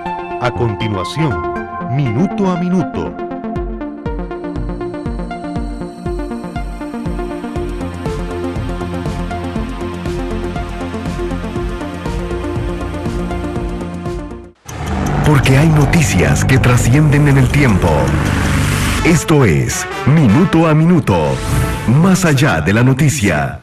A continuación, Minuto a Minuto. Porque hay noticias que trascienden en el tiempo. Esto es Minuto a Minuto, más allá de la noticia.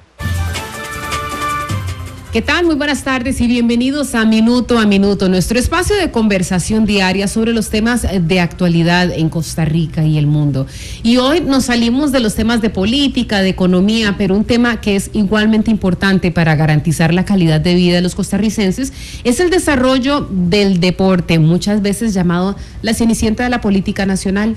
¿Qué tal? Muy buenas tardes y bienvenidos a Minuto, nuestro espacio de conversación diaria sobre los temas de actualidad en Costa Rica y el mundo. Y hoy nos salimos de los temas de política, de economía, pero un tema que es igualmente importante para garantizar la calidad de vida de los costarricenses es el desarrollo del deporte, muchas veces llamado la cenicienta de la política nacional.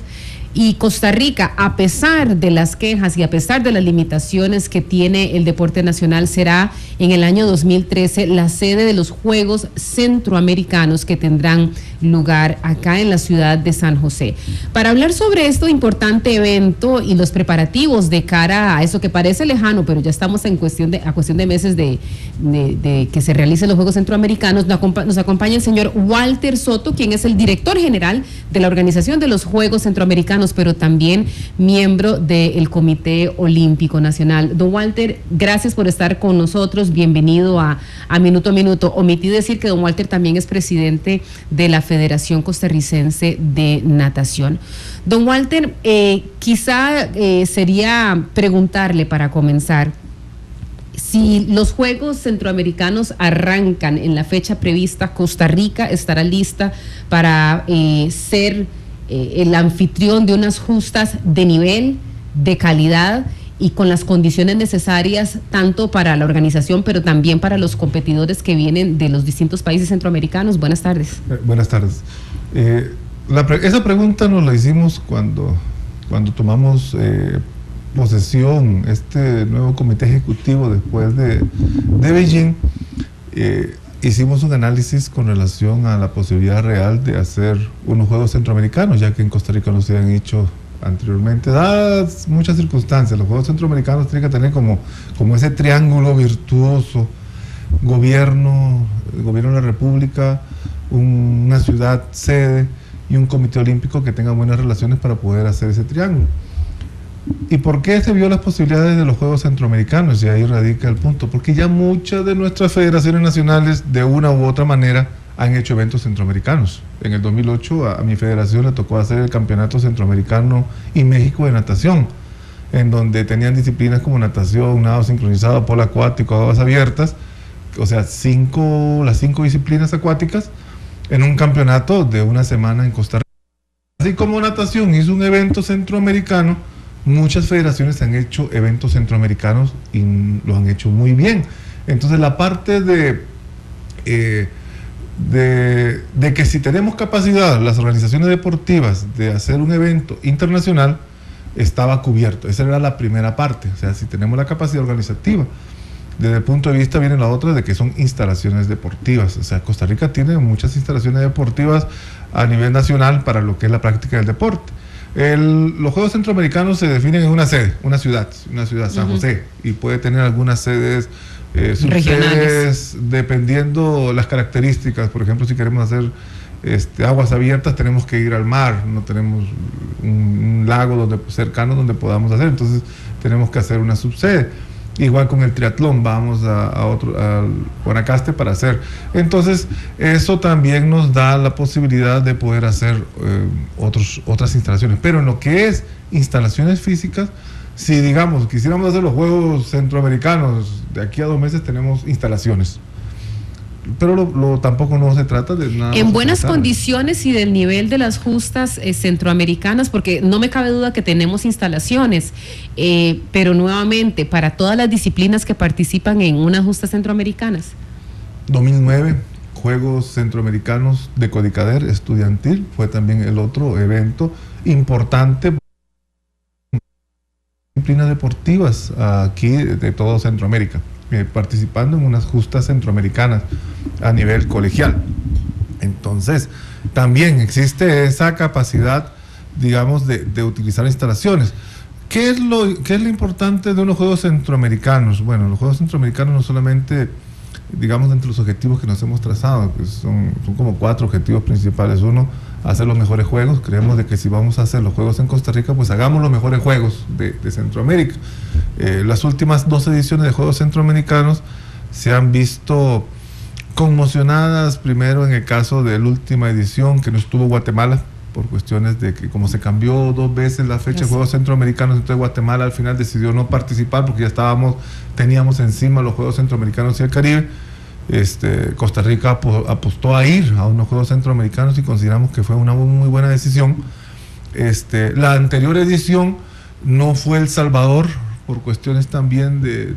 Y Costa Rica, a pesar de las quejas y a pesar de las limitaciones que tiene el deporte nacional, será en el año 2013 la sede de los Juegos Centroamericanos que tendrán lugar acá en la ciudad de San José. Para hablar sobre este importante evento y los preparativos de cara a eso que parece lejano, pero ya estamos en cuestión de meses de que se realicen los Juegos Centroamericanos, nos acompaña el señor Walter Soto, quien es el director general de la organización de los Juegos Centroamericanos, pero también miembro del Comité Olímpico Nacional. Don Walter, gracias por estar con nosotros, bienvenido a Minuto a Minuto. Omití decir que don Walter también es presidente de la Federación Costarricense de Natación. Don Walter, quizá sería preguntarle para comenzar, si los Juegos Centroamericanos arrancan en la fecha prevista, ¿Costa Rica estará lista para ser el anfitrión de unas justas de nivel, de calidad y con las condiciones necesarias tanto para la organización pero también para los competidores que vienen de los distintos países centroamericanos? Buenas tardes. Buenas tardes. Esa pregunta nos la hicimos cuando tomamos posesión este nuevo comité ejecutivo después de Beijing. Hicimos un análisis con relación a la posibilidad real de hacer unos Juegos Centroamericanos, ya que en Costa Rica no se han hecho anteriormente, dadas muchas circunstancias. Los Juegos Centroamericanos tienen que tener como ese triángulo virtuoso: gobierno de la República, una ciudad sede y un comité olímpico que tenga buenas relaciones para poder hacer ese triángulo. ¿Y por qué se vio las posibilidades de los Juegos Centroamericanos? Y ahí radica el punto. Porque ya muchas de nuestras federaciones nacionales, de una u otra manera, han hecho eventos centroamericanos. En el 2008 a mi federación le tocó hacer el Campeonato Centroamericano y México de Natación, en donde tenían disciplinas como natación, nado sincronizado, polo acuático, aguas abiertas, o sea, las 5 disciplinas acuáticas, en un campeonato de una semana en Costa Rica. Así como natación hizo un evento centroamericano, muchas federaciones han hecho eventos centroamericanos y lo han hecho muy bien. Entonces la parte de que si tenemos capacidad, las organizaciones deportivas, de hacer un evento internacional, estaba cubierto. Esa era la primera parte. O sea, si tenemos la capacidad organizativa. Desde el punto de vista viene la otra, de que son instalaciones deportivas. O sea, Costa Rica tiene muchas instalaciones deportivas a nivel nacional para lo que es la práctica del deporte. Los Juegos Centroamericanos se definen en una sede, una ciudad, San José, y puede tener algunas sedes regionales, dependiendo las características. Por ejemplo, si queremos hacer aguas abiertas, tenemos que ir al mar, no tenemos un lago cercano donde podamos hacer, entonces tenemos que hacer una subsede. Igual con el triatlón, vamos al Guanacaste para hacer. Entonces, eso también nos da la posibilidad de poder hacer otras instalaciones. Pero en lo que es instalaciones físicas, si digamos quisiéramos hacer los Juegos Centroamericanos, de aquí a 2 meses tenemos instalaciones. Pero tampoco no se trata de nada. En buenas condiciones y del nivel de las justas centroamericanas, porque no me cabe duda que tenemos instalaciones, pero nuevamente, para todas las disciplinas que participan en unas justas centroamericanas. 2009, Juegos Centroamericanos de Codicader estudiantil, fue también el otro evento importante. Disciplinas deportivas aquí de todo Centroamérica, participando en unas justas centroamericanas a nivel colegial. Entonces, también existe esa capacidad, digamos, de utilizar instalaciones. ¿Qué es lo importante de unos Juegos Centroamericanos? Bueno, los Juegos Centroamericanos no solamente digamos, entre los objetivos que nos hemos trazado, que son como 4 objetivos principales. Uno, hacer los mejores juegos. Creemos de que si vamos a hacer los juegos en Costa Rica, pues hagamos los mejores juegos de Centroamérica. Las últimas 2 ediciones de Juegos Centroamericanos se han visto conmocionadas, primero en el caso de la última edición, que no estuvo Guatemala, por cuestiones de que como se cambió 2 veces la fecha de Juegos Centroamericanos, entonces Guatemala al final decidió no participar porque ya teníamos encima los Juegos Centroamericanos y el Caribe. Costa Rica apostó a ir a unos Juegos Centroamericanos y consideramos que fue una muy buena decisión. La anterior edición no fue El Salvador, por cuestiones también de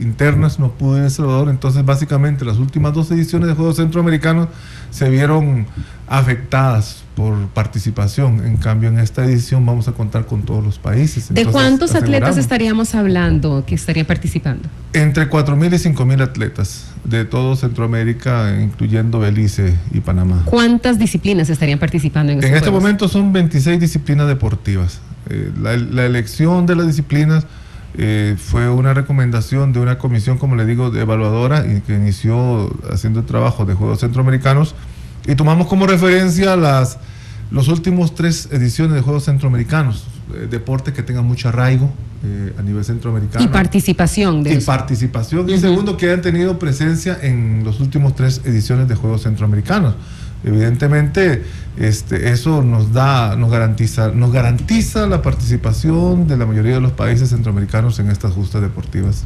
internas, no pudo ir a El Salvador, entonces básicamente las últimas 2 ediciones de Juegos Centroamericanos se vieron afectadas por participación. En cambio, en esta edición vamos a contar con todos los países. ¿De cuántos atletas estaríamos hablando que estarían participando? Entre 4.000 y 5.000 atletas de todo Centroamérica, incluyendo Belice y Panamá. ¿Cuántas disciplinas estarían participando en estos juegos? En este momento son 26 disciplinas deportivas. La elección de las disciplinas fue una recomendación de una comisión, como le digo, de evaluadora, y que inició haciendo el trabajo de Juegos Centroamericanos, y tomamos como referencia los últimos 3 ediciones de Juegos Centroamericanos, deportes que tengan mucho arraigo a nivel centroamericano. Y participación. Y segundo, que hayan tenido presencia en los últimos 3 ediciones de Juegos Centroamericanos. Evidentemente, eso nos garantiza la participación de la mayoría de los países centroamericanos en estas justas deportivas.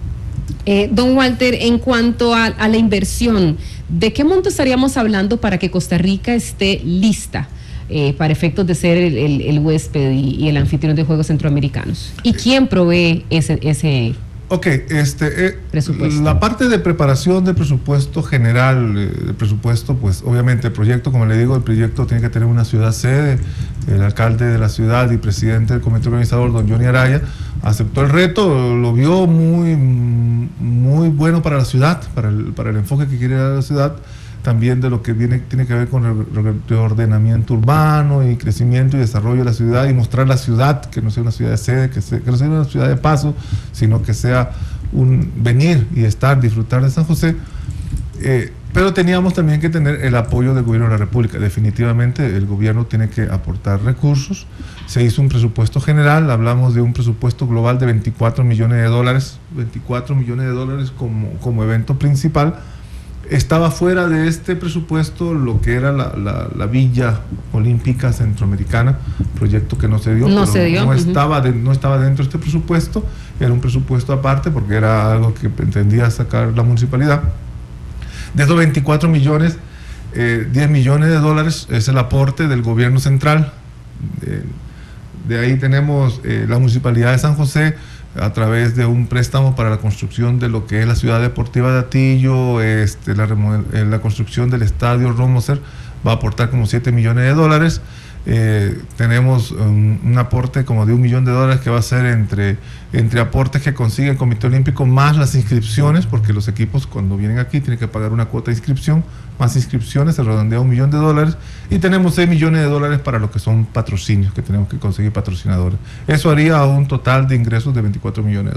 Don Walter, en cuanto a la inversión, ¿de qué monto estaríamos hablando para que Costa Rica esté lista para efectos de ser el huésped y el anfitrión de Juegos Centroamericanos? ¿Y quién provee ese presupuesto? La parte de preparación del presupuesto general, el presupuesto, pues obviamente el proyecto, como le digo, el proyecto tiene que tener una ciudad sede. El alcalde de la ciudad y presidente del comité organizador, don Johnny Araya, aceptó el reto, lo vio muy bueno para la ciudad, para el enfoque que quiere dar la ciudad, también de lo que tiene que ver con el reordenamiento urbano y crecimiento y desarrollo de la ciudad, y mostrar la ciudad, que no sea una ciudad de sede, que no sea una ciudad de paso, sino que sea un venir y estar, disfrutar de San José. Pero teníamos también que tener el apoyo del gobierno de la República. Definitivamente el gobierno tiene que aportar recursos. Se hizo un presupuesto general, hablamos de un presupuesto global de $24 millones, $24 millones como evento principal. Estaba fuera de este presupuesto lo que era la Villa Olímpica Centroamericana, proyecto que no se dio. No estaba dentro de este presupuesto, era un presupuesto aparte porque era algo que pretendía sacar la municipalidad. De esos 24 millones, $10 millones es el aporte del gobierno central. De ahí tenemos la municipalidad de San José, a través de un préstamo para la construcción de lo que es la ciudad deportiva de Atillo, la construcción del estadio Romoser va a aportar como $7 millones. Tenemos un aporte como de $1 millón que va a ser entre aportes que consigue el Comité Olímpico más las inscripciones, porque los equipos cuando vienen aquí tienen que pagar una cuota de inscripción, más inscripciones, se redondea $1 millón, y tenemos $6 millones para lo que son patrocinios, que tenemos que conseguir patrocinadores. Eso haría un total de ingresos de $24 millones.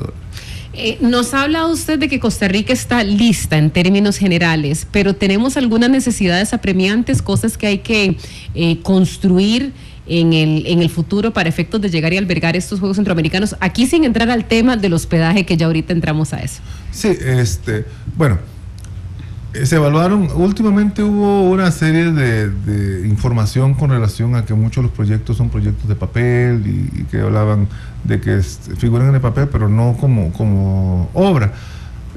Nos habla usted de que Costa Rica está lista en términos generales, pero tenemos algunas necesidades apremiantes, cosas que hay que construir en el futuro para efectos de llegar y albergar estos Juegos Centroamericanos, aquí sin entrar al tema del hospedaje, que ya ahorita entramos a eso. Sí, bueno, se evaluaron, últimamente hubo una serie de información con relación a que muchos de los proyectos son proyectos de papel y que hablaban de que figuran en el papel, pero no como obra.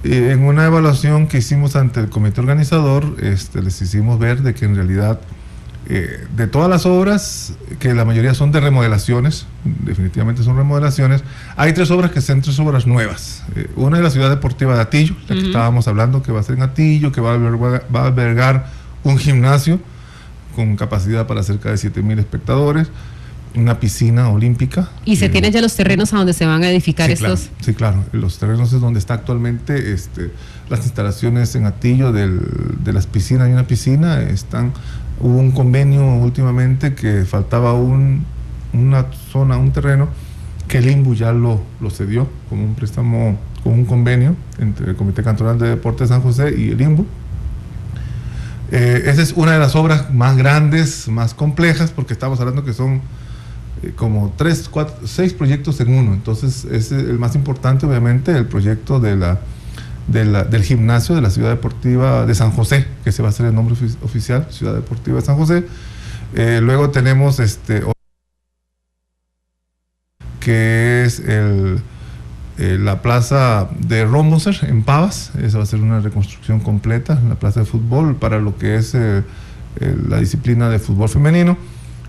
En una evaluación que hicimos ante el comité organizador, les hicimos ver de que en realidad de todas las obras, que la mayoría son de remodelaciones, definitivamente son remodelaciones, hay 3 obras que son 3 obras nuevas. Una es la ciudad deportiva de Atillo, la que estábamos hablando, que va a ser en Atillo, que va a albergar un gimnasio con capacidad para cerca de 7,000 espectadores, una piscina olímpica. ¿Y se tienen ya los terrenos a donde se van a edificar estos? Sí, claro, los terrenos es donde está actualmente las instalaciones en Atillo de las piscinas. Hay una piscina, hubo un convenio últimamente que faltaba una zona, un terreno, que el INBU ya lo cedió como un préstamo con un convenio entre el Comité Cantonal de Deportes de San José y el INBU. Esa es una de las obras más grandes, más complejas, porque estamos hablando que son como 3, 4, 6 proyectos en uno. Entonces es el más importante, obviamente, el proyecto del gimnasio de la Ciudad Deportiva de San José, que se va a hacer el nombre oficial, Ciudad Deportiva de San José. Luego tenemos que es la plaza de Romoser en Pavas. Esa va a ser una reconstrucción completa, la plaza de fútbol para lo que es la disciplina de fútbol femenino.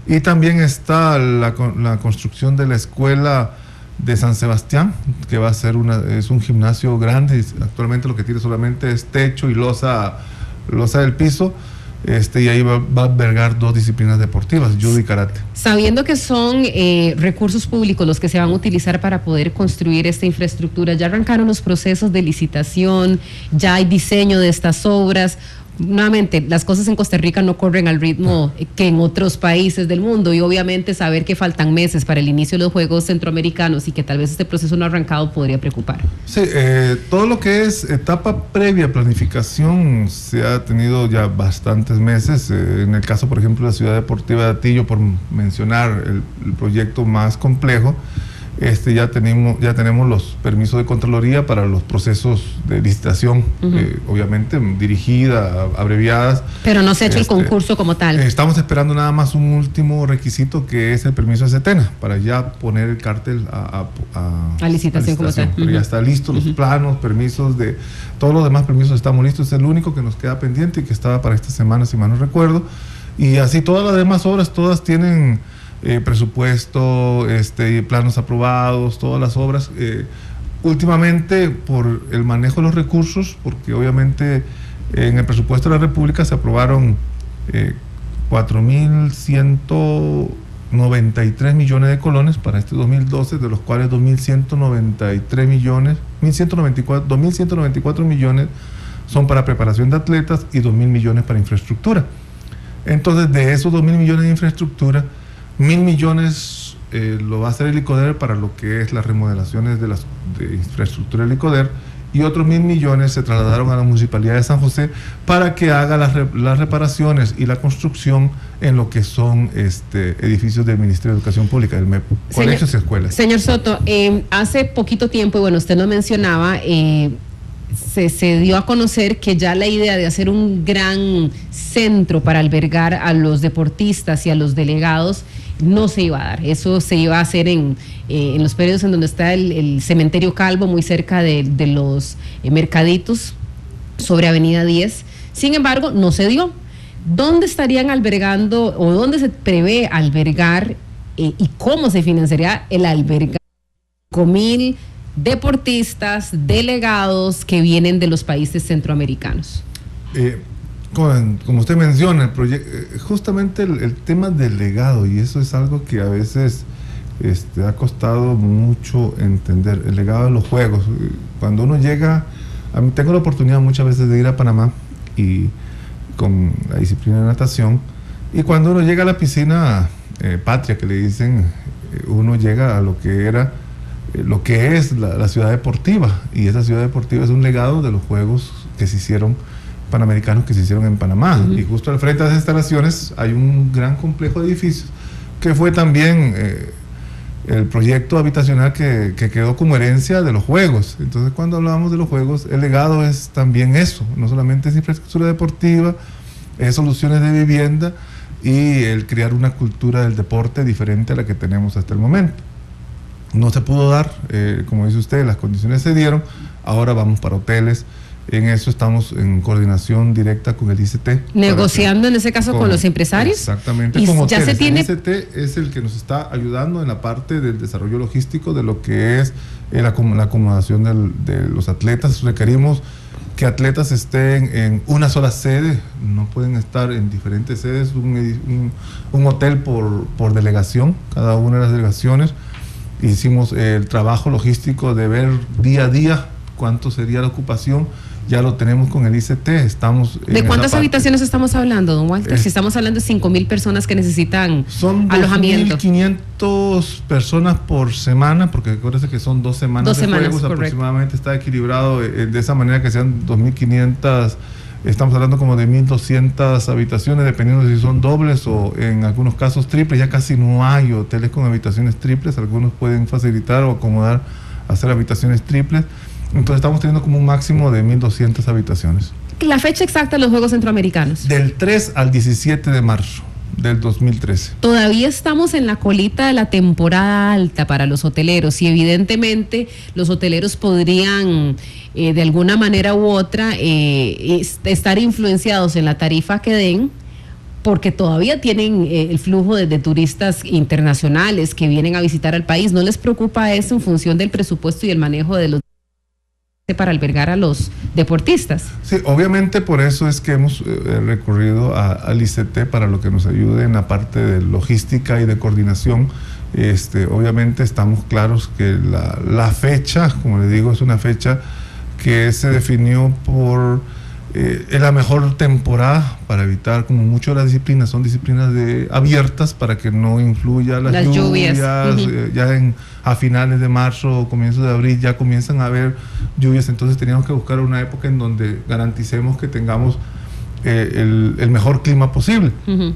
Y también está la construcción de la escuela de San Sebastián, que va a ser es un gimnasio grande. Actualmente lo que tiene solamente es techo y losa del piso. Y ahí va a albergar 2 disciplinas deportivas, judo y karate. Sabiendo que son recursos públicos los que se van a utilizar para poder construir esta infraestructura, ¿ya arrancaron los procesos de licitación? ¿Ya hay diseño de estas obras? Nuevamente, las cosas en Costa Rica no corren al ritmo que en otros países del mundo, y obviamente saber que faltan meses para el inicio de los Juegos Centroamericanos y que tal vez este proceso no ha arrancado podría preocupar. Sí, todo lo que es etapa previa, planificación, se ha tenido ya bastantes meses. En el caso, por ejemplo, de la Ciudad Deportiva de Atillo, por mencionar el proyecto más complejo, ya tenemos los permisos de Contraloría para los procesos de licitación, obviamente dirigida, abreviadas. Pero no se ha hecho el concurso como tal. Estamos esperando nada más un último requisito, que es el permiso de Setena, para ya poner el cártel a licitación como tal. Pero ya está listo, los planos, permisos todos los demás permisos estamos listos. Es el único que nos queda pendiente y que estaba para esta semana, si mal no recuerdo. Y así todas las demás obras, todas tienen presupuesto, planos aprobados, todas las obras. Últimamente, por el manejo de los recursos, porque obviamente en el presupuesto de la República se aprobaron 4.193 millones de colones para este 2012, de los cuales 2.194 millones son para preparación de atletas y 2.000 millones para infraestructura. Entonces, de esos 2.000 millones de infraestructura, 1.000 millones lo va a hacer el ICODER para lo que es las remodelaciones de infraestructura del ICODER, y otros 1.000 millones se trasladaron a la Municipalidad de San José para que haga las reparaciones y la construcción en lo que son edificios del Ministerio de Educación Pública, del MEP, colegios y escuelas. Señor Soto, hace poquito tiempo, y bueno, usted lo mencionaba, se dio a conocer que ya la idea de hacer un gran centro para albergar a los deportistas y a los delegados no se iba a dar. Eso se iba a hacer en los periodos en donde está el cementerio Calvo, muy cerca de los mercaditos, sobre Avenida 10. Sin embargo, no se dio. ¿Dónde estarían albergando o dónde se prevé albergar y cómo se financiaría el albergar 5.000 deportistas, delegados que vienen de los países centroamericanos? Como usted menciona, justamente el tema del legado, y eso es algo que a veces ha costado mucho entender, el legado de los Juegos. Cuando uno llega, tengo la oportunidad muchas veces de ir a Panamá y con la disciplina de natación, y cuando uno llega a la piscina patria, que le dicen, uno llega a lo que es la ciudad deportiva, y esa ciudad deportiva es un legado de los Juegos que se hicieron panamericanos, que se hicieron en Panamá. Y justo al frente de las instalaciones hay un gran complejo de edificios que fue también el proyecto habitacional que quedó como herencia de los Juegos. Entonces, cuando hablamos de los Juegos, el legado es también eso, no solamente es infraestructura deportiva, es soluciones de vivienda y el crear una cultura del deporte diferente a la que tenemos hasta el momento. No se pudo dar, como dice usted, las condiciones se dieron, ahora vamos para hoteles. En eso estamos en coordinación directa con el ICT. Negociando en ese caso con los empresarios. Exactamente. Y con ya hoteles. se tiene... El ICT es el que nos está ayudando en la parte del desarrollo logístico de lo que es la acomodación de los atletas. Requerimos que atletas estén en una sola sede, no pueden estar en diferentes sedes, un hotel por delegación, cada una de las delegaciones. Hicimos el trabajo logístico de ver día a día cuánto sería la ocupación, ya lo tenemos con el ICT. Estamos ¿De cuántas habitaciones estamos hablando, don Walter? Si estamos hablando de 5,000 personas que necesitan alojamiento. Son 2.500 personas por semana, porque acuérdense que son 2 semanas de juegos, correcto. Aproximadamente está equilibrado de esa manera que sean 2.500. Estamos hablando como de 1.200 habitaciones, dependiendo de si son dobles o en algunos casos triples. Ya casi no hay hoteles con habitaciones triples, algunos pueden facilitar o acomodar, hacer habitaciones triples. Entonces estamos teniendo como un máximo de 1.200 habitaciones. La fecha exacta de los Juegos Centroamericanos. Del 3 al 17 de marzo del 2013. Todavía estamos en la colita de la temporada alta para los hoteleros y evidentemente los hoteleros podrían de alguna manera u otra estar influenciados en la tarifa que den, porque todavía tienen el flujo de turistas internacionales que vienen a visitar al país. ¿No les preocupa eso en función del presupuesto y el manejo de los para albergar a los deportistas? Sí, obviamente por eso es que hemos recurrido al ICT para lo que nos ayude en la parte de logística y de coordinación. Obviamente estamos claros que la fecha, como les digo, es una fecha que se definió por es la mejor temporada para evitar, como mucho las disciplinas son disciplinas abiertas para que no influya las lluvias. Uh-huh. Ya a finales de marzo o comienzos de abril ya comienzan a haber lluvias, entonces teníamos que buscar una época en donde garanticemos que tengamos el mejor clima posible. Uh-huh.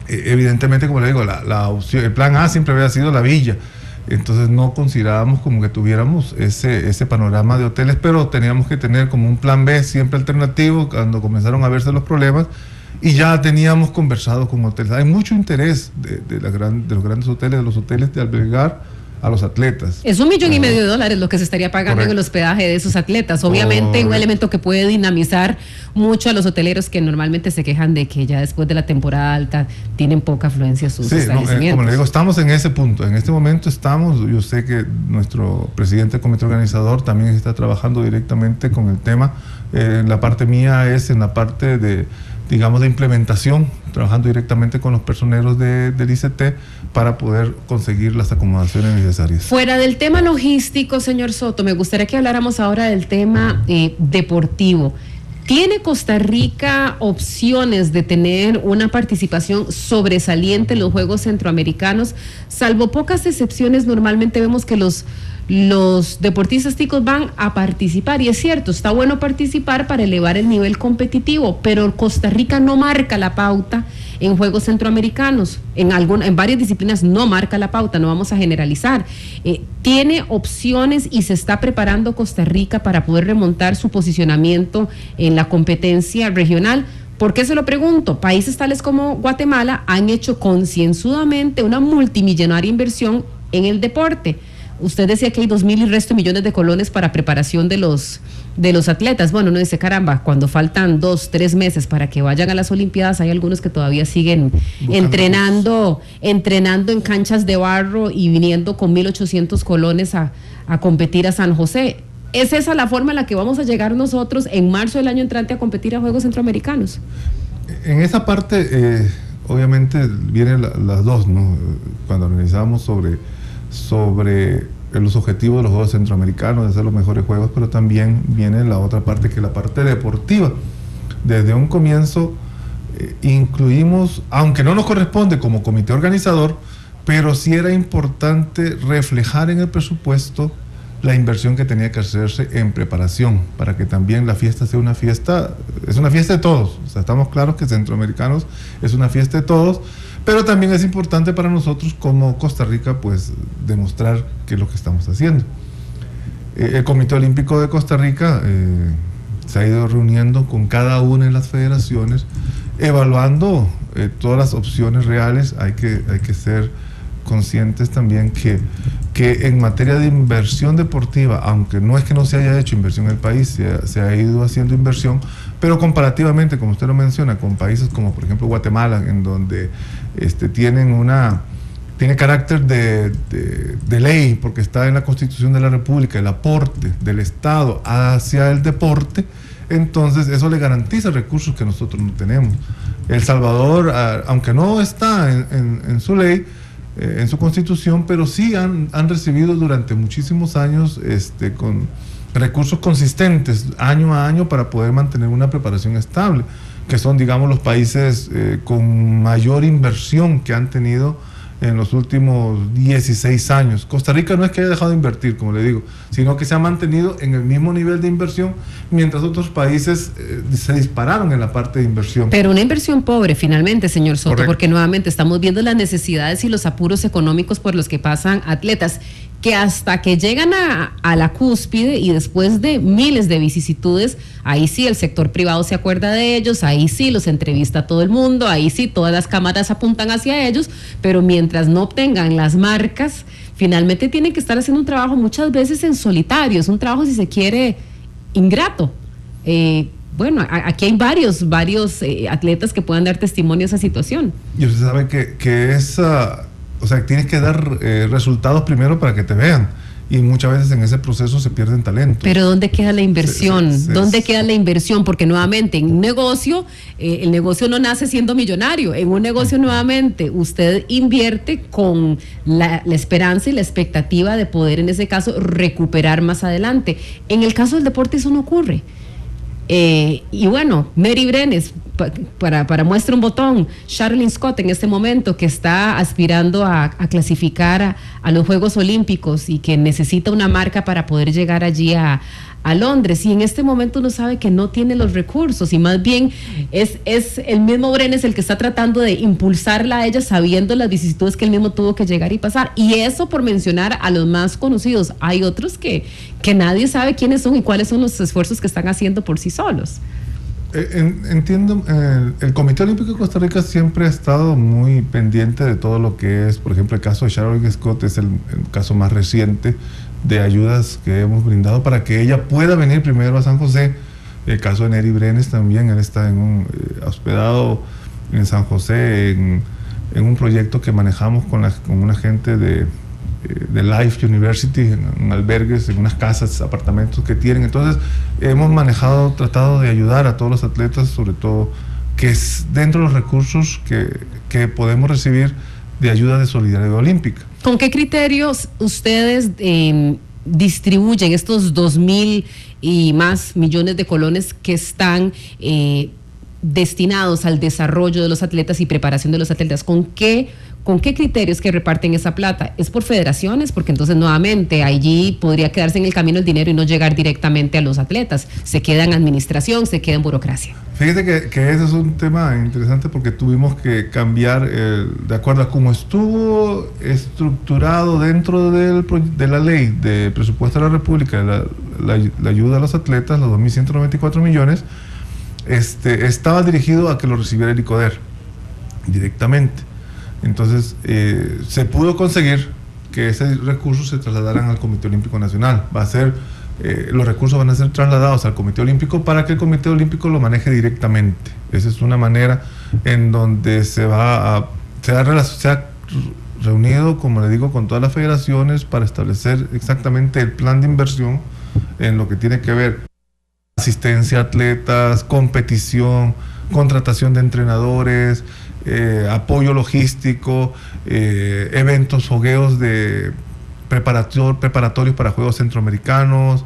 Evidentemente, como le digo, la opción, el plan A siempre había sido la villa. Entonces no considerábamos como que tuviéramos ese panorama de hoteles, pero teníamos que tener como un plan B siempre alternativo cuando comenzaron a verse los problemas, y ya teníamos conversado con hoteles. Hay mucho interés de los grandes hoteles, de los hoteles de albergar a los atletas. Es $1,5 millones lo que se estaría pagando. Correcto. En el hospedaje de esos atletas. Obviamente un elemento que puede dinamizar mucho a los hoteleros que normalmente se quejan de que ya después de la temporada alta tienen poca afluencia a sus establecimientos. Como le digo, estamos en ese punto. En este momento yo sé que nuestro presidente del comité organizador también está trabajando directamente con el tema. La parte mía es en la parte de implementación, trabajando directamente con los personeros del ICT para poder conseguir las acomodaciones necesarias. Fuera del tema logístico, señor Soto, me gustaría que habláramos ahora del tema deportivo. ¿Tiene Costa Rica opciones de tener una participación sobresaliente en los Juegos Centroamericanos? Salvo pocas excepciones, normalmente vemos que los deportistas ticos van a participar, y es cierto, está bueno participar para elevar el nivel competitivo, pero Costa Rica no marca la pauta en Juegos Centroamericanos, en varias disciplinas no marca la pauta, no vamos a generalizar. ¿Tiene opciones y se está preparando Costa Rica para poder remontar su posicionamiento en la competencia regional? ¿Por qué se lo pregunto? Países tales como Guatemala han hecho concienzudamente una multimillonaria inversión en el deporte. Usted decía que hay 2,000 y resto millones de colones para preparación de los atletas. Bueno, uno dice, caramba, cuando faltan 2-3 meses para que vayan a las Olimpiadas, hay algunos que todavía siguen entrenando en canchas de barro y viniendo con 1,800 colones a competir a San José. ¿Es esa la forma en la que vamos a llegar nosotros en marzo del año entrante a competir a Juegos Centroamericanos? En esa parte, obviamente, vienen las dos, ¿no? Cuando analizamos sobre los objetivos de los Juegos Centroamericanos, de hacer los mejores juegos, pero también viene la otra parte, que es la parte deportiva. Desde un comienzo incluimos, aunque no nos corresponde como comité organizador, pero sí era importante reflejar en el presupuesto la inversión que tenía que hacerse en preparación, para que también la fiesta sea una fiesta, es una fiesta de todos. O sea, estamos claros que Centroamericanos es una fiesta de todos, pero también es importante para nosotros como Costa Rica, pues, demostrar qué es lo que estamos haciendo. El Comité Olímpico de Costa Rica se ha ido reuniendo con cada una de las federaciones, evaluando todas las opciones reales. Hay que ser conscientes también que en materia de inversión deportiva, aunque no es que no se haya hecho inversión en el país, se ha ido haciendo inversión, pero comparativamente, como usted lo menciona, con países como por ejemplo Guatemala, en donde tiene carácter de ley, porque está en la Constitución de la República, el aporte del Estado hacia el deporte, entonces eso le garantiza recursos que nosotros no tenemos. El Salvador, aunque no está en su ley, en su constitución, pero sí han recibido durante muchísimos años con recursos consistentes año a año para poder mantener una preparación estable, que son, digamos, los países con mayor inversión que han tenido en los últimos 16 años. Costa Rica no es que haya dejado de invertir, como le digo, sino que se ha mantenido en el mismo nivel de inversión, mientras otros países se dispararon en la parte de inversión. Pero una inversión pobre, finalmente, señor Soto, Correcto. porque nuevamente estamos viendo las necesidades y los apuros económicos por los que pasan atletas, que hasta que llegan a la cúspide y después de miles de vicisitudes, ahí sí el sector privado se acuerda de ellos, ahí sí los entrevista todo el mundo, ahí sí todas las cámaras apuntan hacia ellos, pero mientras no obtengan las marcas, finalmente tienen que estar haciendo un trabajo muchas veces en solitario, es un trabajo, si se quiere, ingrato. Bueno, aquí hay varios atletas que puedan dar testimonio de esa situación. Y usted sabe que esa... O sea, tienes que dar resultados primero para que te vean. Y muchas veces en ese proceso se pierden talentos. Pero ¿dónde queda la inversión? ¿Dónde queda la inversión? Porque nuevamente en un negocio, el negocio no nace siendo millonario. En un negocio nuevamente usted invierte con la esperanza y la expectativa de poder en ese caso recuperar más adelante. En el caso del deporte eso no ocurre. Y bueno, Neri Brenes, para muestra un botón, Charlene Scott en este momento que está aspirando a clasificar a los Juegos Olímpicos y que necesita una marca para poder llegar allí a Londres, y en este momento uno sabe que no tiene los recursos y más bien es el mismo Brenes el que está tratando de impulsarla a ella sabiendo las vicisitudes que él mismo tuvo que llegar y pasar, y eso por mencionar a los más conocidos. Hay otros que nadie sabe quiénes son y cuáles son los esfuerzos que están haciendo por sí solos. Entiendo, el Comité Olímpico de Costa Rica siempre ha estado muy pendiente de todo lo que es, por ejemplo, el caso de Charlene Scott es el caso más reciente de ayudas que hemos brindado para que ella pueda venir primero a San José. El caso de Neri Brenes también, él está hospedado en San José en un proyecto que manejamos con una gente de Life University, en albergues, en unas casas, apartamentos que tienen. Entonces hemos tratado de ayudar a todos los atletas, sobre todo que es dentro de los recursos que podemos recibir de ayuda de solidaridad olímpica. ¿Con qué criterios ustedes distribuyen estos 2,000 y más millones de colones que están destinados al desarrollo de los atletas y preparación de los atletas? ¿Con qué criterios que reparten esa plata? ¿Es por federaciones? Porque entonces nuevamente allí podría quedarse en el camino el dinero y no llegar directamente a los atletas. Se queda en administración, se queda en burocracia. Fíjate que ese es un tema interesante porque tuvimos que cambiar de acuerdo a cómo estuvo estructurado dentro de la ley de presupuesto de la República, la ayuda a los atletas, los 2.194 millones, estaba dirigido a que lo recibiera el ICODER directamente. Entonces se pudo conseguir que esos recursos se trasladaran al Comité Olímpico Nacional. Los recursos van a ser trasladados al Comité Olímpico para que el Comité Olímpico lo maneje directamente. Esa es una manera en donde se ha reunido, como le digo, con todas las federaciones para establecer exactamente el plan de inversión en lo que tiene que ver asistencia a atletas, competición, contratación de entrenadores, apoyo logístico, eventos, fogueos preparatorios para Juegos Centroamericanos,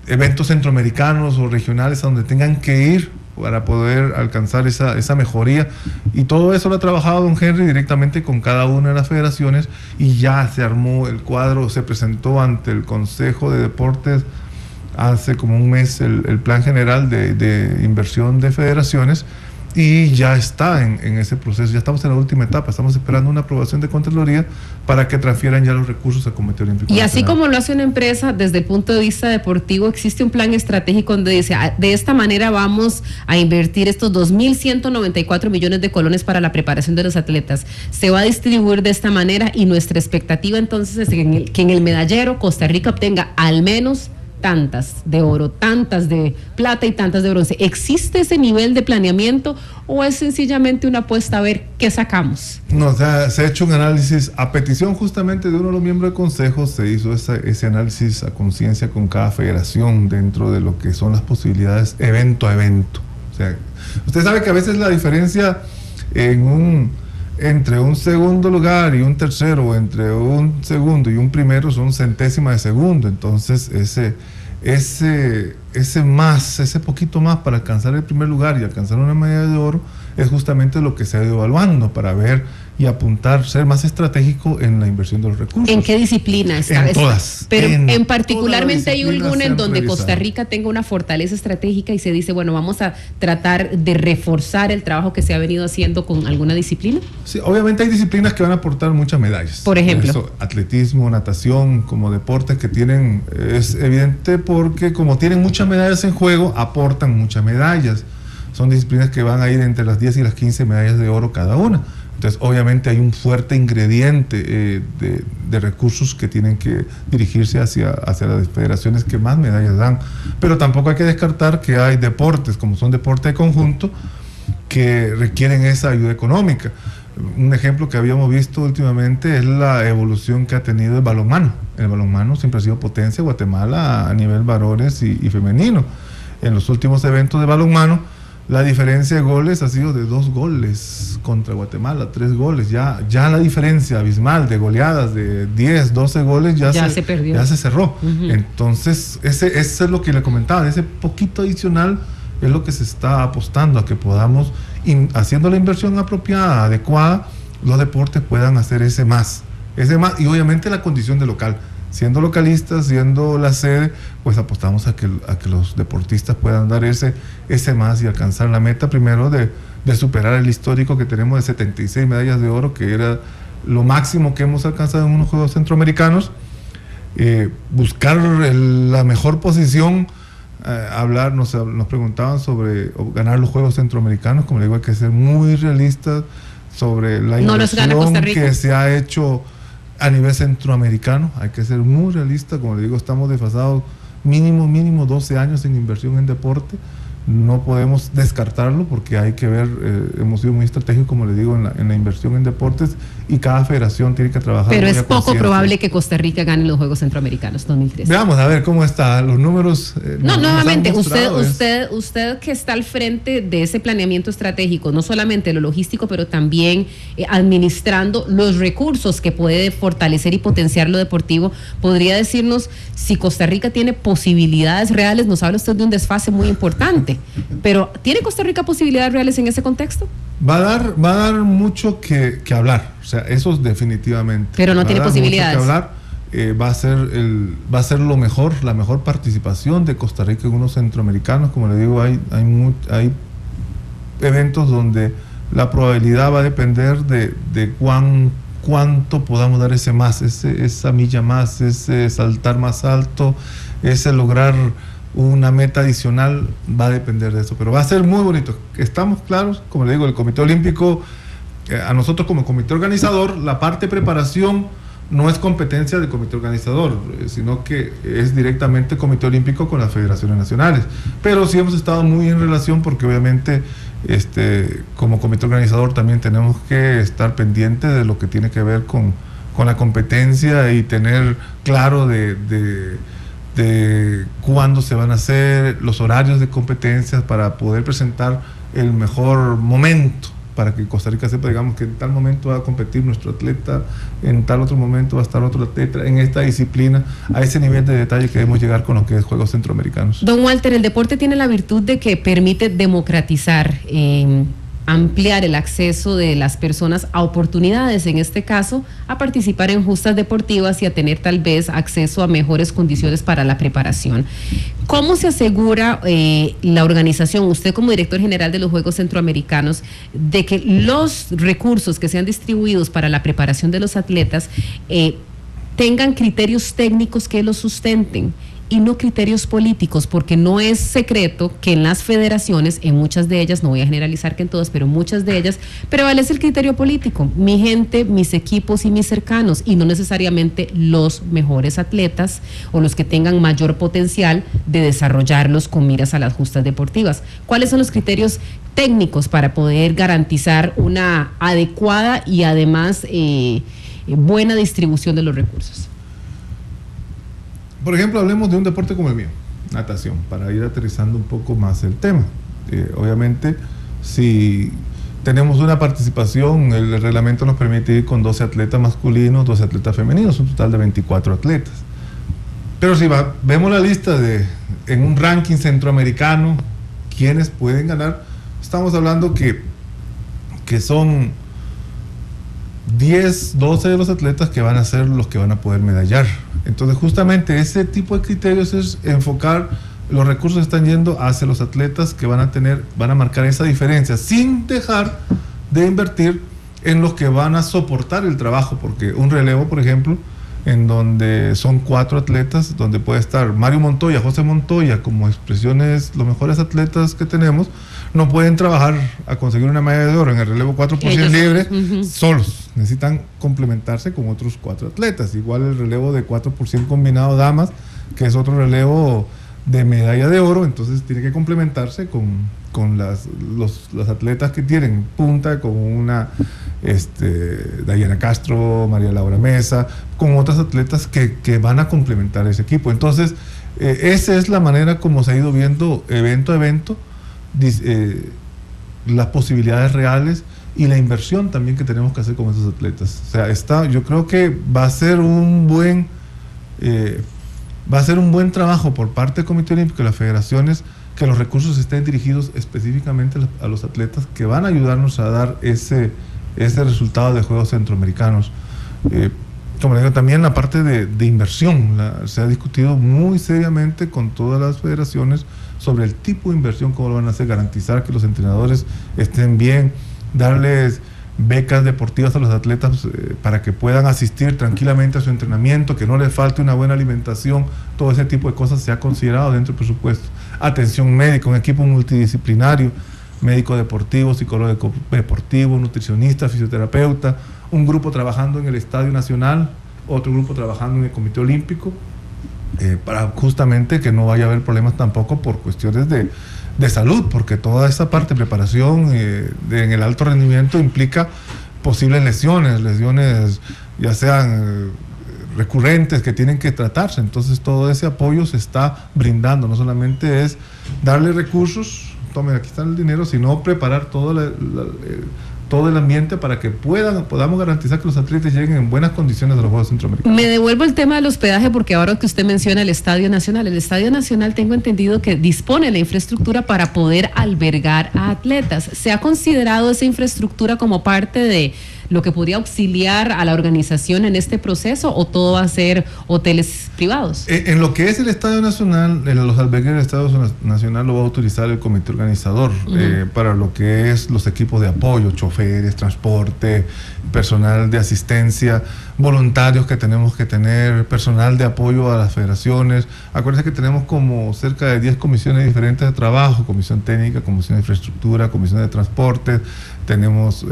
eventos centroamericanos o regionales a donde tengan que ir para poder alcanzar esa mejoría. Y todo eso lo ha trabajado don Henry directamente con cada una de las federaciones y ya se armó el cuadro, se presentó ante el Consejo de Deportes hace como un mes el plan general de inversión de federaciones y ya está en ese proceso, ya estamos en la última etapa, estamos esperando una aprobación de Contraloría para que transfieran ya los recursos al Comité Olímpico Y Nacional. así como lo hace una empresa desde el punto de vista deportivo, existe un plan estratégico donde dice, de esta manera vamos a invertir estos 2.194 millones de colones para la preparación de los atletas, se va a distribuir de esta manera y nuestra expectativa entonces es que en el medallero Costa Rica obtenga al menos tantas de oro, tantas de plata y tantas de bronce. ¿Existe ese nivel de planeamiento o es sencillamente una apuesta a ver qué sacamos? No, se ha hecho un análisis a petición justamente de uno de los miembros del Consejo, se hizo ese análisis a conciencia con cada federación dentro de lo que son las posibilidades evento a evento. O sea, usted sabe que a veces la diferencia entre un segundo lugar y un tercero, o entre un segundo y un primero, son centésimas de segundo. Entonces ese poquito más para alcanzar el primer lugar y alcanzar una medalla de oro es justamente lo que se ha ido evaluando para ver y apuntar, ser más estratégico en la inversión de los recursos. ¿En qué disciplina está? En todas. Pero en particularmente hay alguna en donde Costa Rica tenga una fortaleza estratégica y se dice, bueno, vamos a tratar de reforzar el trabajo que se ha venido haciendo con alguna disciplina. Sí, obviamente hay disciplinas que van a aportar muchas medallas. Por ejemplo. Eso, atletismo, natación, como deportes que tienen, es evidente porque como tienen muchas medallas en juego, aportan muchas medallas. Son disciplinas que van a ir entre las 10 y las 15 medallas de oro cada una. Entonces, obviamente hay un fuerte ingrediente de recursos que tienen que dirigirse hacia las federaciones que más medallas dan. Pero tampoco hay que descartar que hay deportes, como son deportes de conjunto, que requieren esa ayuda económica. Un ejemplo que habíamos visto últimamente es la evolución que ha tenido el balonmano. El balonmano siempre ha sido potencia en Guatemala a nivel varones y femenino. En los últimos eventos de balonmano, la diferencia de goles ha sido de 2 goles contra Guatemala, 3 goles. Ya la diferencia abismal de goleadas de 10, 12 goles ya se perdió. Ya se cerró. Uh-huh. Entonces, ese es lo que le comentaba, ese poquito adicional es lo que se está apostando a que podamos, haciendo la inversión apropiada, adecuada, los deportes puedan hacer ese más. Y obviamente la condición de local. Siendo localistas, siendo la sede, pues apostamos a que los deportistas puedan dar ese más y alcanzar la meta primero de superar el histórico que tenemos de 76 medallas de oro, que era lo máximo que hemos alcanzado en unos Juegos Centroamericanos, buscar la mejor posición, nos preguntaban sobre ganar los Juegos Centroamericanos. Como le digo, hay que ser muy realistas sobre la inversión que se ha hecho a nivel centroamericano. Hay que ser muy realista, como le digo, estamos desfasados mínimo 12 años en inversión en deporte. No podemos descartarlo porque hay que ver, hemos sido muy estratégicos, como le digo, en la inversión en deportes, y cada federación tiene que trabajar. Pero es poco probable que Costa Rica gane los Juegos Centroamericanos 2013. Veamos a ver cómo están los números. Nuevamente, usted que está al frente de ese planeamiento estratégico, no solamente lo logístico, pero también administrando los recursos que puede fortalecer y potenciar lo deportivo, ¿podría decirnos si Costa Rica tiene posibilidades reales? Nos habla usted de un desfase muy importante, pero ¿tiene Costa Rica posibilidades reales en ese contexto? Va a dar mucho que hablar, o sea, eso definitivamente. Pero no tiene posibilidades. Mucho que hablar. Va a ser la mejor participación de Costa Rica en unos centroamericanos. Como le digo, hay eventos donde la probabilidad va a depender de cuánto podamos dar esa milla más, ese saltar más alto, ese lograr una meta adicional, va a depender de eso, pero va a ser muy bonito. Estamos claros, como le digo, el Comité Olímpico, a nosotros como comité organizador, la parte de preparación no es competencia del comité organizador, sino que es directamente Comité Olímpico con las federaciones nacionales, pero sí hemos estado muy en relación porque obviamente como comité organizador también tenemos que estar pendientes de lo que tiene que ver con la competencia y tener claro de cuándo se van a hacer los horarios de competencias para poder presentar el mejor momento, para que Costa Rica sepa, digamos, que en tal momento va a competir nuestro atleta, en tal otro momento va a estar otro atleta en esta disciplina, a ese nivel de detalle que debemos llegar con lo que es Juegos Centroamericanos. Don Walter, el deporte tiene la virtud de que permite democratizar, ampliar el acceso de las personas a oportunidades, en este caso, a participar en justas deportivas y a tener tal vez acceso a mejores condiciones para la preparación. ¿Cómo se asegura la organización, usted como director general de los Juegos Centroamericanos, de que los recursos que sean distribuidos para la preparación de los atletas tengan criterios técnicos que los sustenten y no criterios políticos? Porque no es secreto que en las federaciones, en muchas de ellas, no voy a generalizar que en todas, pero muchas de ellas, prevalece el criterio político. Mi gente, mis equipos y mis cercanos, y no necesariamente los mejores atletas o los que tengan mayor potencial de desarrollarlos con miras a las justas deportivas. ¿Cuáles son los criterios técnicos para poder garantizar una adecuada y además buena distribución de los recursos? Por ejemplo, hablemos de un deporte como el mío, natación, para ir aterrizando un poco más el tema. Obviamente, si tenemos una participación, el reglamento nos permite ir con 12 atletas masculinos, 12 atletas femeninos, un total de 24 atletas. Pero si vemos la lista en un ranking centroamericano, quienes pueden ganar, estamos hablando que son 10, 12 de los atletas que van a ser los que van a poder medallar. Entonces justamente ese tipo de criterios es enfocar, los recursos están yendo hacia los atletas que van a marcar esa diferencia, sin dejar de invertir en los que van a soportar el trabajo, porque un relevo, por ejemplo, en donde son 4 atletas, donde puede estar Mario Montoya, José Montoya, como expresiones, los mejores atletas que tenemos, no pueden trabajar a conseguir una medalla de oro en el relevo 4 por 100 libre solos. Necesitan complementarse con otros 4 atletas. Igual el relevo de 4 por 100 combinado damas, que es otro relevo de medalla de oro, entonces tiene que complementarse con los atletas que tienen punta, con una Dayana Castro, María Laura Mesa, con otras atletas que van a complementar ese equipo. Entonces, esa es la manera como se ha ido viendo evento a evento, las posibilidades reales y la inversión también que tenemos que hacer con esos atletas. O sea, yo creo que va a ser un buen trabajo por parte del Comité Olímpico y las federaciones, que los recursos estén dirigidos específicamente a los atletas que van a ayudarnos a dar ese resultado de Juegos Centroamericanos. Como le digo, también la parte de inversión, se ha discutido muy seriamente con todas las federaciones sobre el tipo de inversión, cómo lo van a hacer, garantizar que los entrenadores estén bien, darles becas deportivas a los atletas para que puedan asistir tranquilamente a su entrenamiento, que no les falte una buena alimentación. Todo ese tipo de cosas se ha considerado dentro del presupuesto. Atención médica, un equipo multidisciplinario, médico deportivo, psicólogo deportivo, nutricionista, fisioterapeuta, un grupo trabajando en el Estadio Nacional, otro grupo trabajando en el Comité Olímpico, para justamente que no vaya a haber problemas tampoco por cuestiones de salud, porque toda esa parte de preparación en el alto rendimiento implica posibles lesiones ya sean recurrentes, que tienen que tratarse. Entonces todo ese apoyo se está brindando, no solamente es darle recursos, tomen, aquí está el dinero, sino preparar todo el ambiente para que podamos garantizar que los atletas lleguen en buenas condiciones a los Juegos Centroamericanos. Me devuelvo el tema del hospedaje, porque ahora que usted menciona el Estadio Nacional, tengo entendido que dispone de la infraestructura para poder albergar a atletas. ¿Se ha considerado esa infraestructura como parte de lo que podría auxiliar a la organización en este proceso, o todo va a ser hoteles privados? En lo que es el Estadio Nacional, los albergues del Estadio Nacional lo va a utilizar el comité organizador para lo que es los equipos de apoyo, choferes, transporte, personal de asistencia, voluntarios que tenemos que tener, personal de apoyo a las federaciones. Acuérdense que tenemos como cerca de 10 comisiones diferentes de trabajo: comisión técnica, comisión de infraestructura, comisión de transporte, tenemos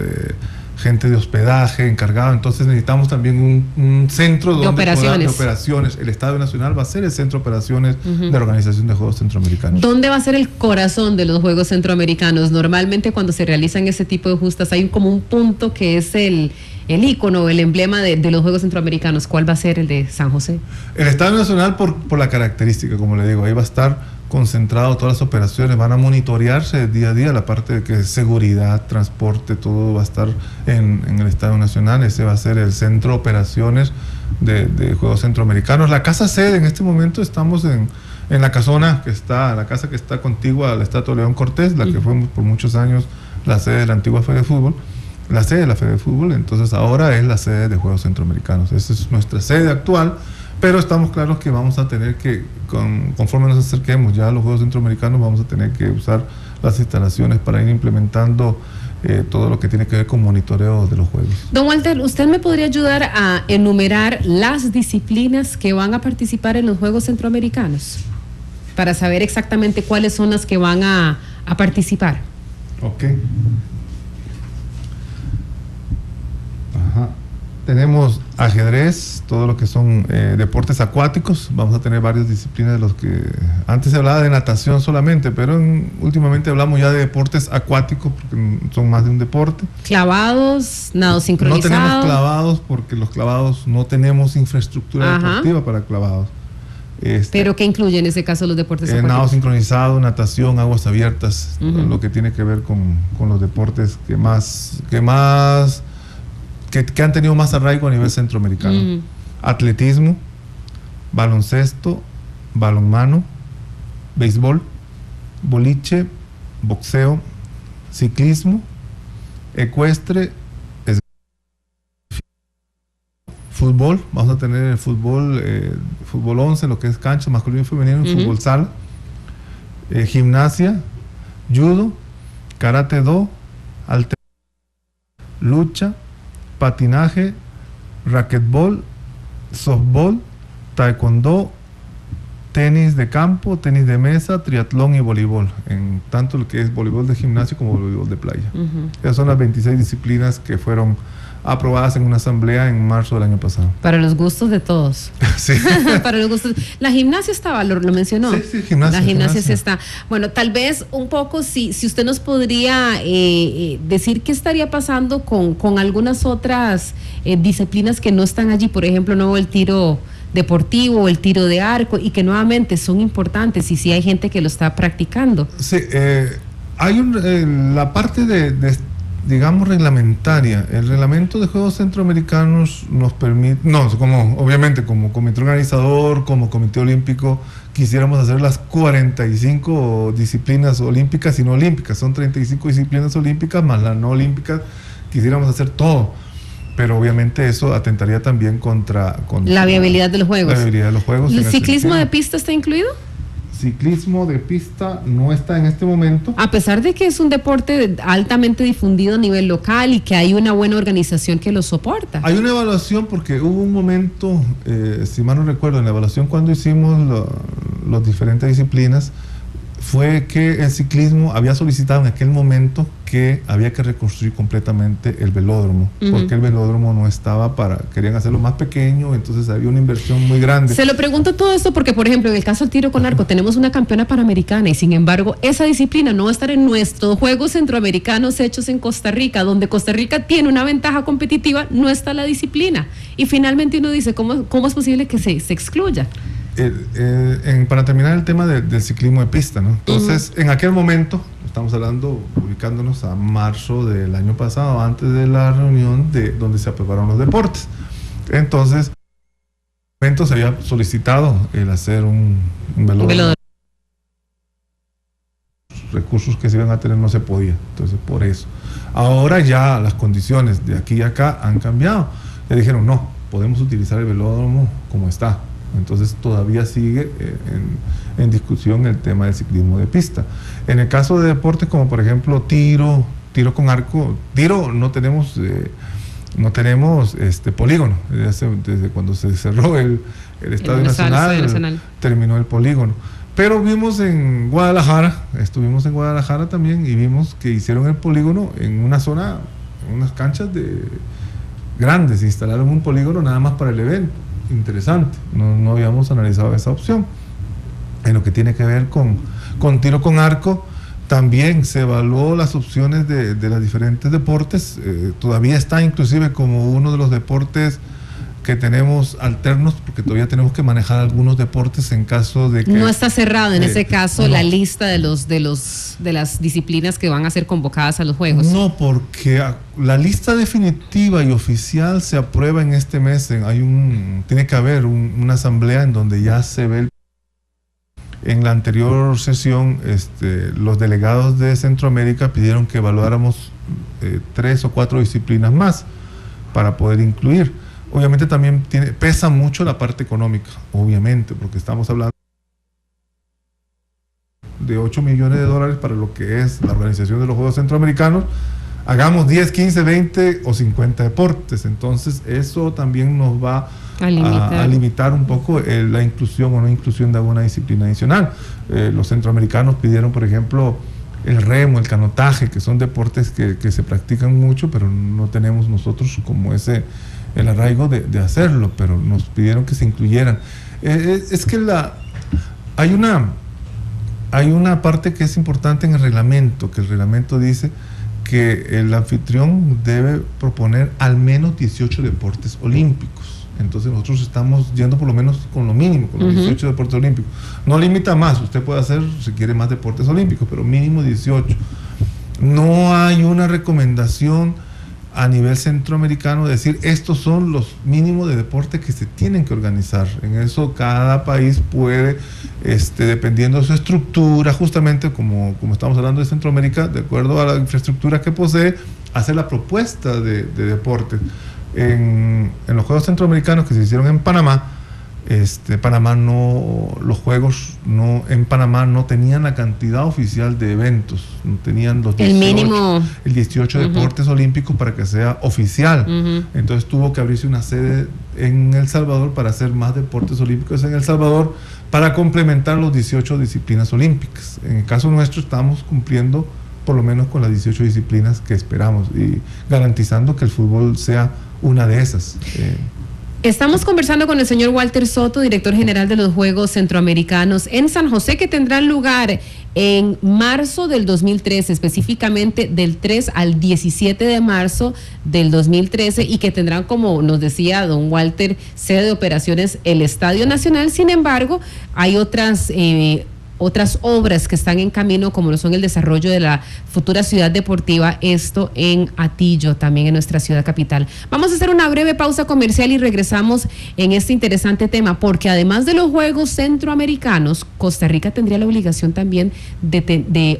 gente de hospedaje encargado. Entonces necesitamos también un centro de operaciones. El Estadio Nacional va a ser el centro de operaciones de la Organización de Juegos Centroamericanos. ¿Dónde va a ser el corazón de los Juegos Centroamericanos? Normalmente cuando se realizan ese tipo de justas hay como un punto que es el ícono, el emblema de los Juegos Centroamericanos. ¿Cuál va a ser el de San José? El Estadio Nacional por la característica, como le digo, ahí va a estar concentrado todas las operaciones, van a monitorearse día a día la parte de que seguridad, transporte, todo va a estar en el Estadio Nacional. Ese va a ser el centro de operaciones de Juegos Centroamericanos. La casa sede, en este momento estamos en la casona la casa que está contigua a la estatua de León Cortés, la que fue por muchos años la sede de la antigua Fede de Fútbol, entonces ahora es la sede de Juegos Centroamericanos. Esa es nuestra sede actual, pero estamos claros que vamos a tener que, conforme nos acerquemos ya a los Juegos Centroamericanos, vamos a tener que usar las instalaciones para ir implementando todo lo que tiene que ver con monitoreo de los Juegos. Don Walter, ¿usted me podría ayudar a enumerar las disciplinas que van a participar en los Juegos Centroamericanos, para saber exactamente cuáles son las que van a participar? Ok. Ajá. Tenemos ajedrez, todo lo que son deportes acuáticos. Vamos a tener varias disciplinas de los que antes se hablaba de natación solamente, pero últimamente hablamos ya de deportes acuáticos, porque son más de un deporte. Clavados, nado sincronizado. No tenemos clavados porque los clavados no tenemos infraestructura deportiva para clavados. ¿Pero qué incluye en ese caso los deportes acuáticos? Nado sincronizado, natación, aguas abiertas, lo que tiene que ver con los deportes que han tenido más arraigo a nivel centroamericano. Atletismo, baloncesto, balonmano, béisbol, boliche, boxeo, ciclismo, ecuestre, fútbol. Vamos a tener el fútbol 11, lo que es cancha, masculino y femenino, fútbol sala, gimnasia, judo, karate do, lucha, patinaje, racquetbol, softball, taekwondo, tenis de campo, tenis de mesa, triatlón y voleibol, en tanto lo que es voleibol de gimnasio como voleibol de playa. Esas son las 26 disciplinas que fueron aprobadas en una asamblea en marzo del año pasado. Para los gustos de todos. Sí. Para los gustos. La gimnasia estaba, lo mencionó. Sí, gimnasia. La gimnasia sí está. Bueno, tal vez un poco, si usted nos podría decir qué estaría pasando con algunas otras disciplinas que no están allí, por ejemplo, no el tiro deportivo o el tiro de arco, y que nuevamente son importantes y sí hay gente que lo está practicando. Sí, hay la parte digamos reglamentaria. El reglamento de Juegos Centroamericanos nos permite, obviamente como comité organizador, como comité olímpico, quisiéramos hacer las 45 disciplinas olímpicas y no olímpicas. Son 35 disciplinas olímpicas más las no olímpicas. Quisiéramos hacer todo, pero obviamente eso atentaría también contra la viabilidad de los Juegos. La viabilidad de los Juegos. ¿El ciclismo de pista está incluido? Ciclismo de pista no está en este momento. A pesar de que es un deporte altamente difundido a nivel local y que hay una buena organización que lo soporta. Hay una evaluación porque hubo un momento, si mal no recuerdo, en la evaluación cuando hicimos las diferentes disciplinas, fue que el ciclismo había solicitado en aquel momento que había que reconstruir completamente el velódromo, porque el velódromo no estaba querían hacerlo más pequeño, entonces había una inversión muy grande. Se lo pregunto todo esto porque, por ejemplo, en el caso del tiro con arco, tenemos una campeona panamericana y sin embargo, esa disciplina no va a estar en nuestros Juegos Centroamericanos hechos en Costa Rica, donde Costa Rica tiene una ventaja competitiva, no está la disciplina. Y finalmente uno dice, ¿cómo es posible que se excluya? Para terminar el tema del ciclismo de pista, ¿no? Entonces, en aquel momento, estamos ubicándonos a marzo del año pasado, antes de la reunión donde se aprobaron los deportes. Entonces, en aquel momento se había solicitado el hacer un velódromo. Los recursos que se iban a tener no se podía, entonces por eso. Ahora ya las condiciones de aquí y acá han cambiado. Le dijeron, no, podemos utilizar el velódromo como está. Entonces todavía sigue en discusión el tema del ciclismo de pista. En el caso de deportes como por ejemplo tiro con arco, no tenemos polígono. Desde cuando se cerró el Estadio Nacional, terminó el polígono. Pero estuvimos en Guadalajara también y vimos que hicieron el polígono en una zona, en unas canchas grandes, instalaron un polígono nada más para el evento. Interesante, no habíamos analizado esa opción. En lo que tiene que ver con tiro con arco, también se evaluó las opciones de los diferentes deportes. Todavía está inclusive como uno de los deportes que tenemos alternos, porque todavía tenemos que manejar algunos deportes en caso de que... No está cerrado en ese caso la lista de las disciplinas que van a ser convocadas a los Juegos. No, porque la lista definitiva y oficial se aprueba en este mes. Tiene que haber una asamblea en donde ya se ve en la anterior sesión, los delegados de Centroamérica pidieron que evaluáramos 3 o 4 disciplinas más para poder incluir. Obviamente también pesa mucho la parte económica, obviamente, porque estamos hablando de $8 millones para lo que es la organización de los Juegos Centroamericanos. Hagamos 10, 15, 20 o 50 deportes. Entonces eso también nos va a limitar un poco la inclusión o no inclusión de alguna disciplina adicional. Los centroamericanos pidieron, por ejemplo, el remo, el canotaje, que son deportes que se practican mucho, pero no tenemos nosotros como el arraigo de hacerlo, pero nos pidieron que se incluyeran. Es que hay una parte que es importante en el reglamento, que el reglamento dice que el anfitrión debe proponer al menos 18 deportes olímpicos. Entonces nosotros estamos yendo por lo menos con lo mínimo, con los 18 deportes olímpicos. No limita más, usted puede hacer si quiere más deportes olímpicos, pero mínimo 18. No hay una recomendación a nivel centroamericano, decir, estos son los mínimos de deporte que se tienen que organizar. En eso cada país puede, dependiendo de su estructura, justamente como estamos hablando de Centroamérica, de acuerdo a la infraestructura que posee, hacer la propuesta de deporte. En los Juegos Centroamericanos que se hicieron en Panamá, los Juegos en Panamá no tenían la cantidad oficial de eventos, no tenían los 18 deportes olímpicos para que sea oficial. Entonces tuvo que abrirse una sede en El Salvador para hacer más deportes olímpicos en El Salvador, para complementar los 18 disciplinas olímpicas. En el caso nuestro estamos cumpliendo por lo menos con las 18 disciplinas que esperamos y garantizando que el fútbol sea una de esas. Estamos conversando con el señor Walter Soto, director general de los Juegos Centroamericanos en San José, que tendrán lugar en marzo del 2013, específicamente del 3 al 17 de marzo del 2013, y que tendrán, como nos decía don Walter, sede de operaciones el Estadio Nacional. Sin embargo, hay otras obras que están en camino, como lo son el desarrollo de la futura ciudad deportiva, esto en Atillo, también en nuestra ciudad capital. Vamos a hacer una breve pausa comercial y regresamos en este interesante tema, porque además de los Juegos Centroamericanos, Costa Rica tendría la obligación también de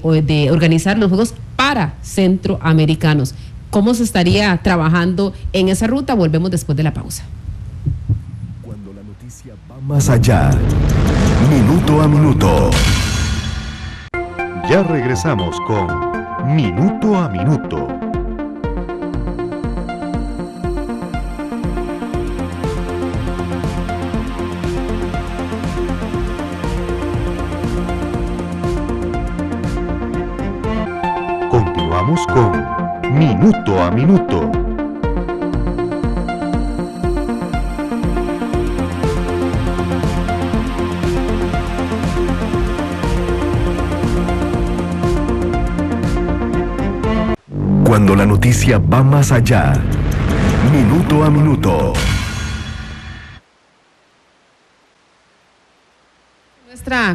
organizar los Juegos para Centroamericanos. ¿Cómo se estaría trabajando en esa ruta? Volvemos después de la pausa. Cuando la noticia va más allá, minuto a minuto. Ya regresamos con Minuto a Minuto. Continuamos con Minuto a Minuto. Cuando la noticia va más allá, minuto a minuto.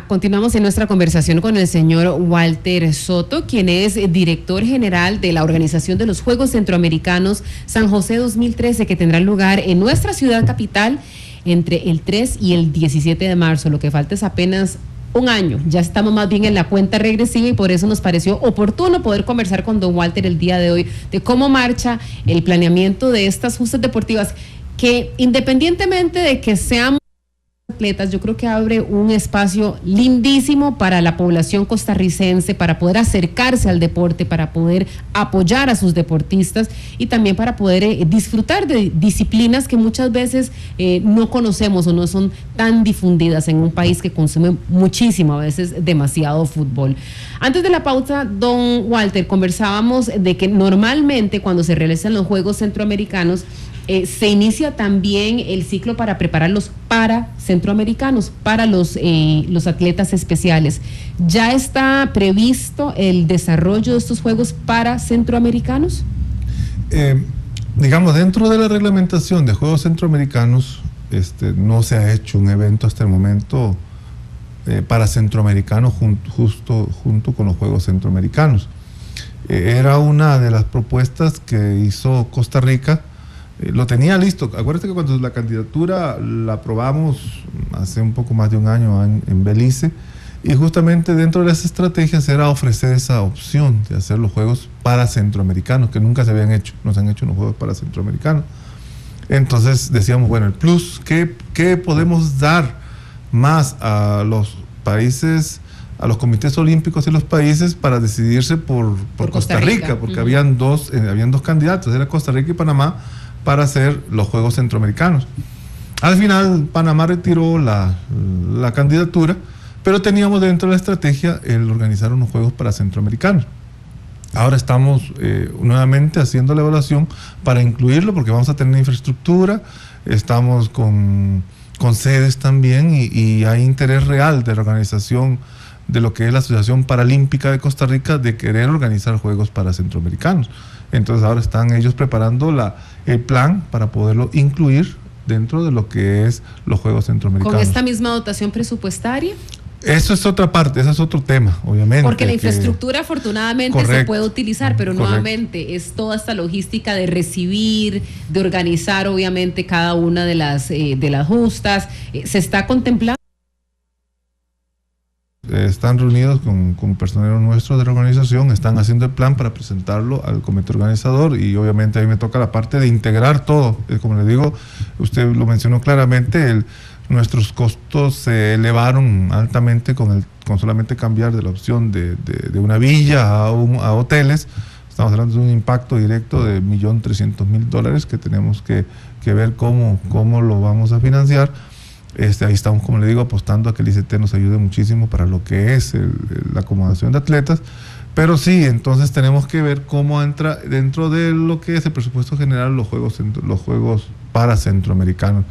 Continuamos en nuestra conversación con el señor Walter Soto, quien es director general de la organización de los Juegos Centroamericanos San José 2013, que tendrán lugar en nuestra ciudad capital entre el 3 y el 17 de marzo. Lo que falta es apenas un año. Ya estamos más bien en la cuenta regresiva, y por eso nos pareció oportuno poder conversar con don Walter el día de hoy de cómo marcha el planeamiento de estas justas deportivas, que independientemente de que seamos atletas, yo creo que abre un espacio lindísimo para la población costarricense, para poder acercarse al deporte, para poder apoyar a sus deportistas y también para poder disfrutar de disciplinas que muchas veces no conocemos o no son tan difundidas en un país que consume muchísimo, a veces demasiado fútbol. Antes de la pausa, don Walter, conversábamos de que normalmente cuando se realizan los Juegos Centroamericanos, se inicia también el ciclo para prepararlos para centroamericanos, para los atletas especiales. ¿Ya está previsto el desarrollo de estos Juegos para centroamericanos? Digamos, dentro de la reglamentación de Juegos Centroamericanos, no se ha hecho un evento hasta el momento para centroamericanos junto con los Juegos Centroamericanos. Era una de las propuestas que hizo Costa Rica. Lo tenía listo. Acuérdate que cuando la candidatura la aprobamos hace un poco más de un año en Belice, y justamente dentro de las estrategias era ofrecer esa opción de hacer los Juegos para centroamericanos, que nunca se habían hecho. No se han hecho los Juegos para centroamericanos. Entonces decíamos, bueno, el plus, ¿qué podemos dar más a los países, a los comités olímpicos y los países para decidirse por Costa Rica? Porque habían dos candidatos, era Costa Rica y Panamá, para hacer los Juegos Centroamericanos. Al final Panamá retiró la candidatura, pero teníamos dentro de la estrategia el organizar unos Juegos para centroamericanos. Ahora estamos nuevamente haciendo la evaluación para incluirlo, porque vamos a tener infraestructura, estamos con sedes también, y hay interés real de la organización de lo que es la Asociación Paralímpica de Costa Rica de querer organizar Juegos para centroamericanos. Entonces ahora están ellos preparando el plan para poderlo incluir dentro de lo que es los Juegos Centroamericanos. ¿Con esta misma dotación presupuestaria? Eso es otra parte, ese es otro tema, obviamente. Porque la infraestructura afortunadamente se puede utilizar, pero correcto. Nuevamente es toda esta logística de recibir, de organizar obviamente cada una de las justas. ¿Se está contemplando? Están reunidos con personeros nuestros de la organización, están haciendo el plan para presentarlo al comité organizador y obviamente a mí me toca la parte de integrar todo. Como le digo, usted lo mencionó claramente, nuestros costos se elevaron altamente con solamente cambiar de la opción de una villa a hoteles. Estamos hablando de un impacto directo de $1.300.000 que tenemos que ver cómo lo vamos a financiar. Ahí estamos, como le digo, apostando a que el ICT nos ayude muchísimo para lo que es la acomodación de atletas, pero sí, entonces tenemos que ver cómo entra dentro de lo que es el presupuesto general los juegos para centroamericanos.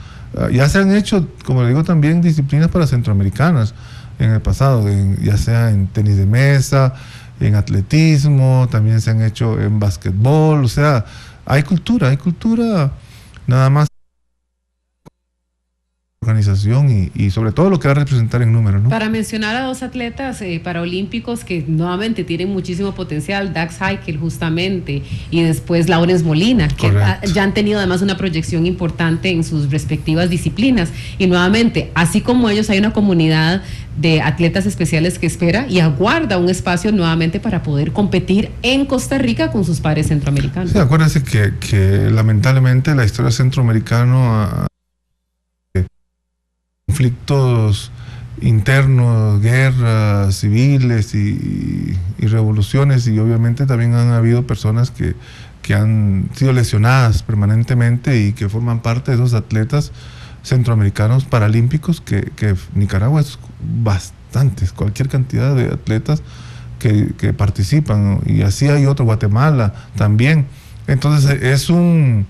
Ya se han hecho, como le digo, también disciplinas para centroamericanas en el pasado, ya sea en tenis de mesa, en atletismo, también se han hecho en básquetbol, o sea, hay cultura, nada más organización y sobre todo lo que va a representar en números, ¿no? Para mencionar a dos atletas paraolímpicos que nuevamente tienen muchísimo potencial, Dax Heikel justamente y después Laurens Molina, que ya han tenido además una proyección importante en sus respectivas disciplinas y nuevamente, así como ellos, hay una comunidad de atletas especiales que espera y aguarda un espacio nuevamente para poder competir en Costa Rica con sus pares centroamericanos. Sí, acuérdense que lamentablemente la historia centroamericana conflictos internos, guerras civiles y revoluciones, y obviamente también han habido personas que han sido lesionadas permanentemente y que forman parte de esos atletas centroamericanos paralímpicos que Nicaragua es bastantes, cualquier cantidad de atletas que participan, y así hay otro, Guatemala también. Entonces es un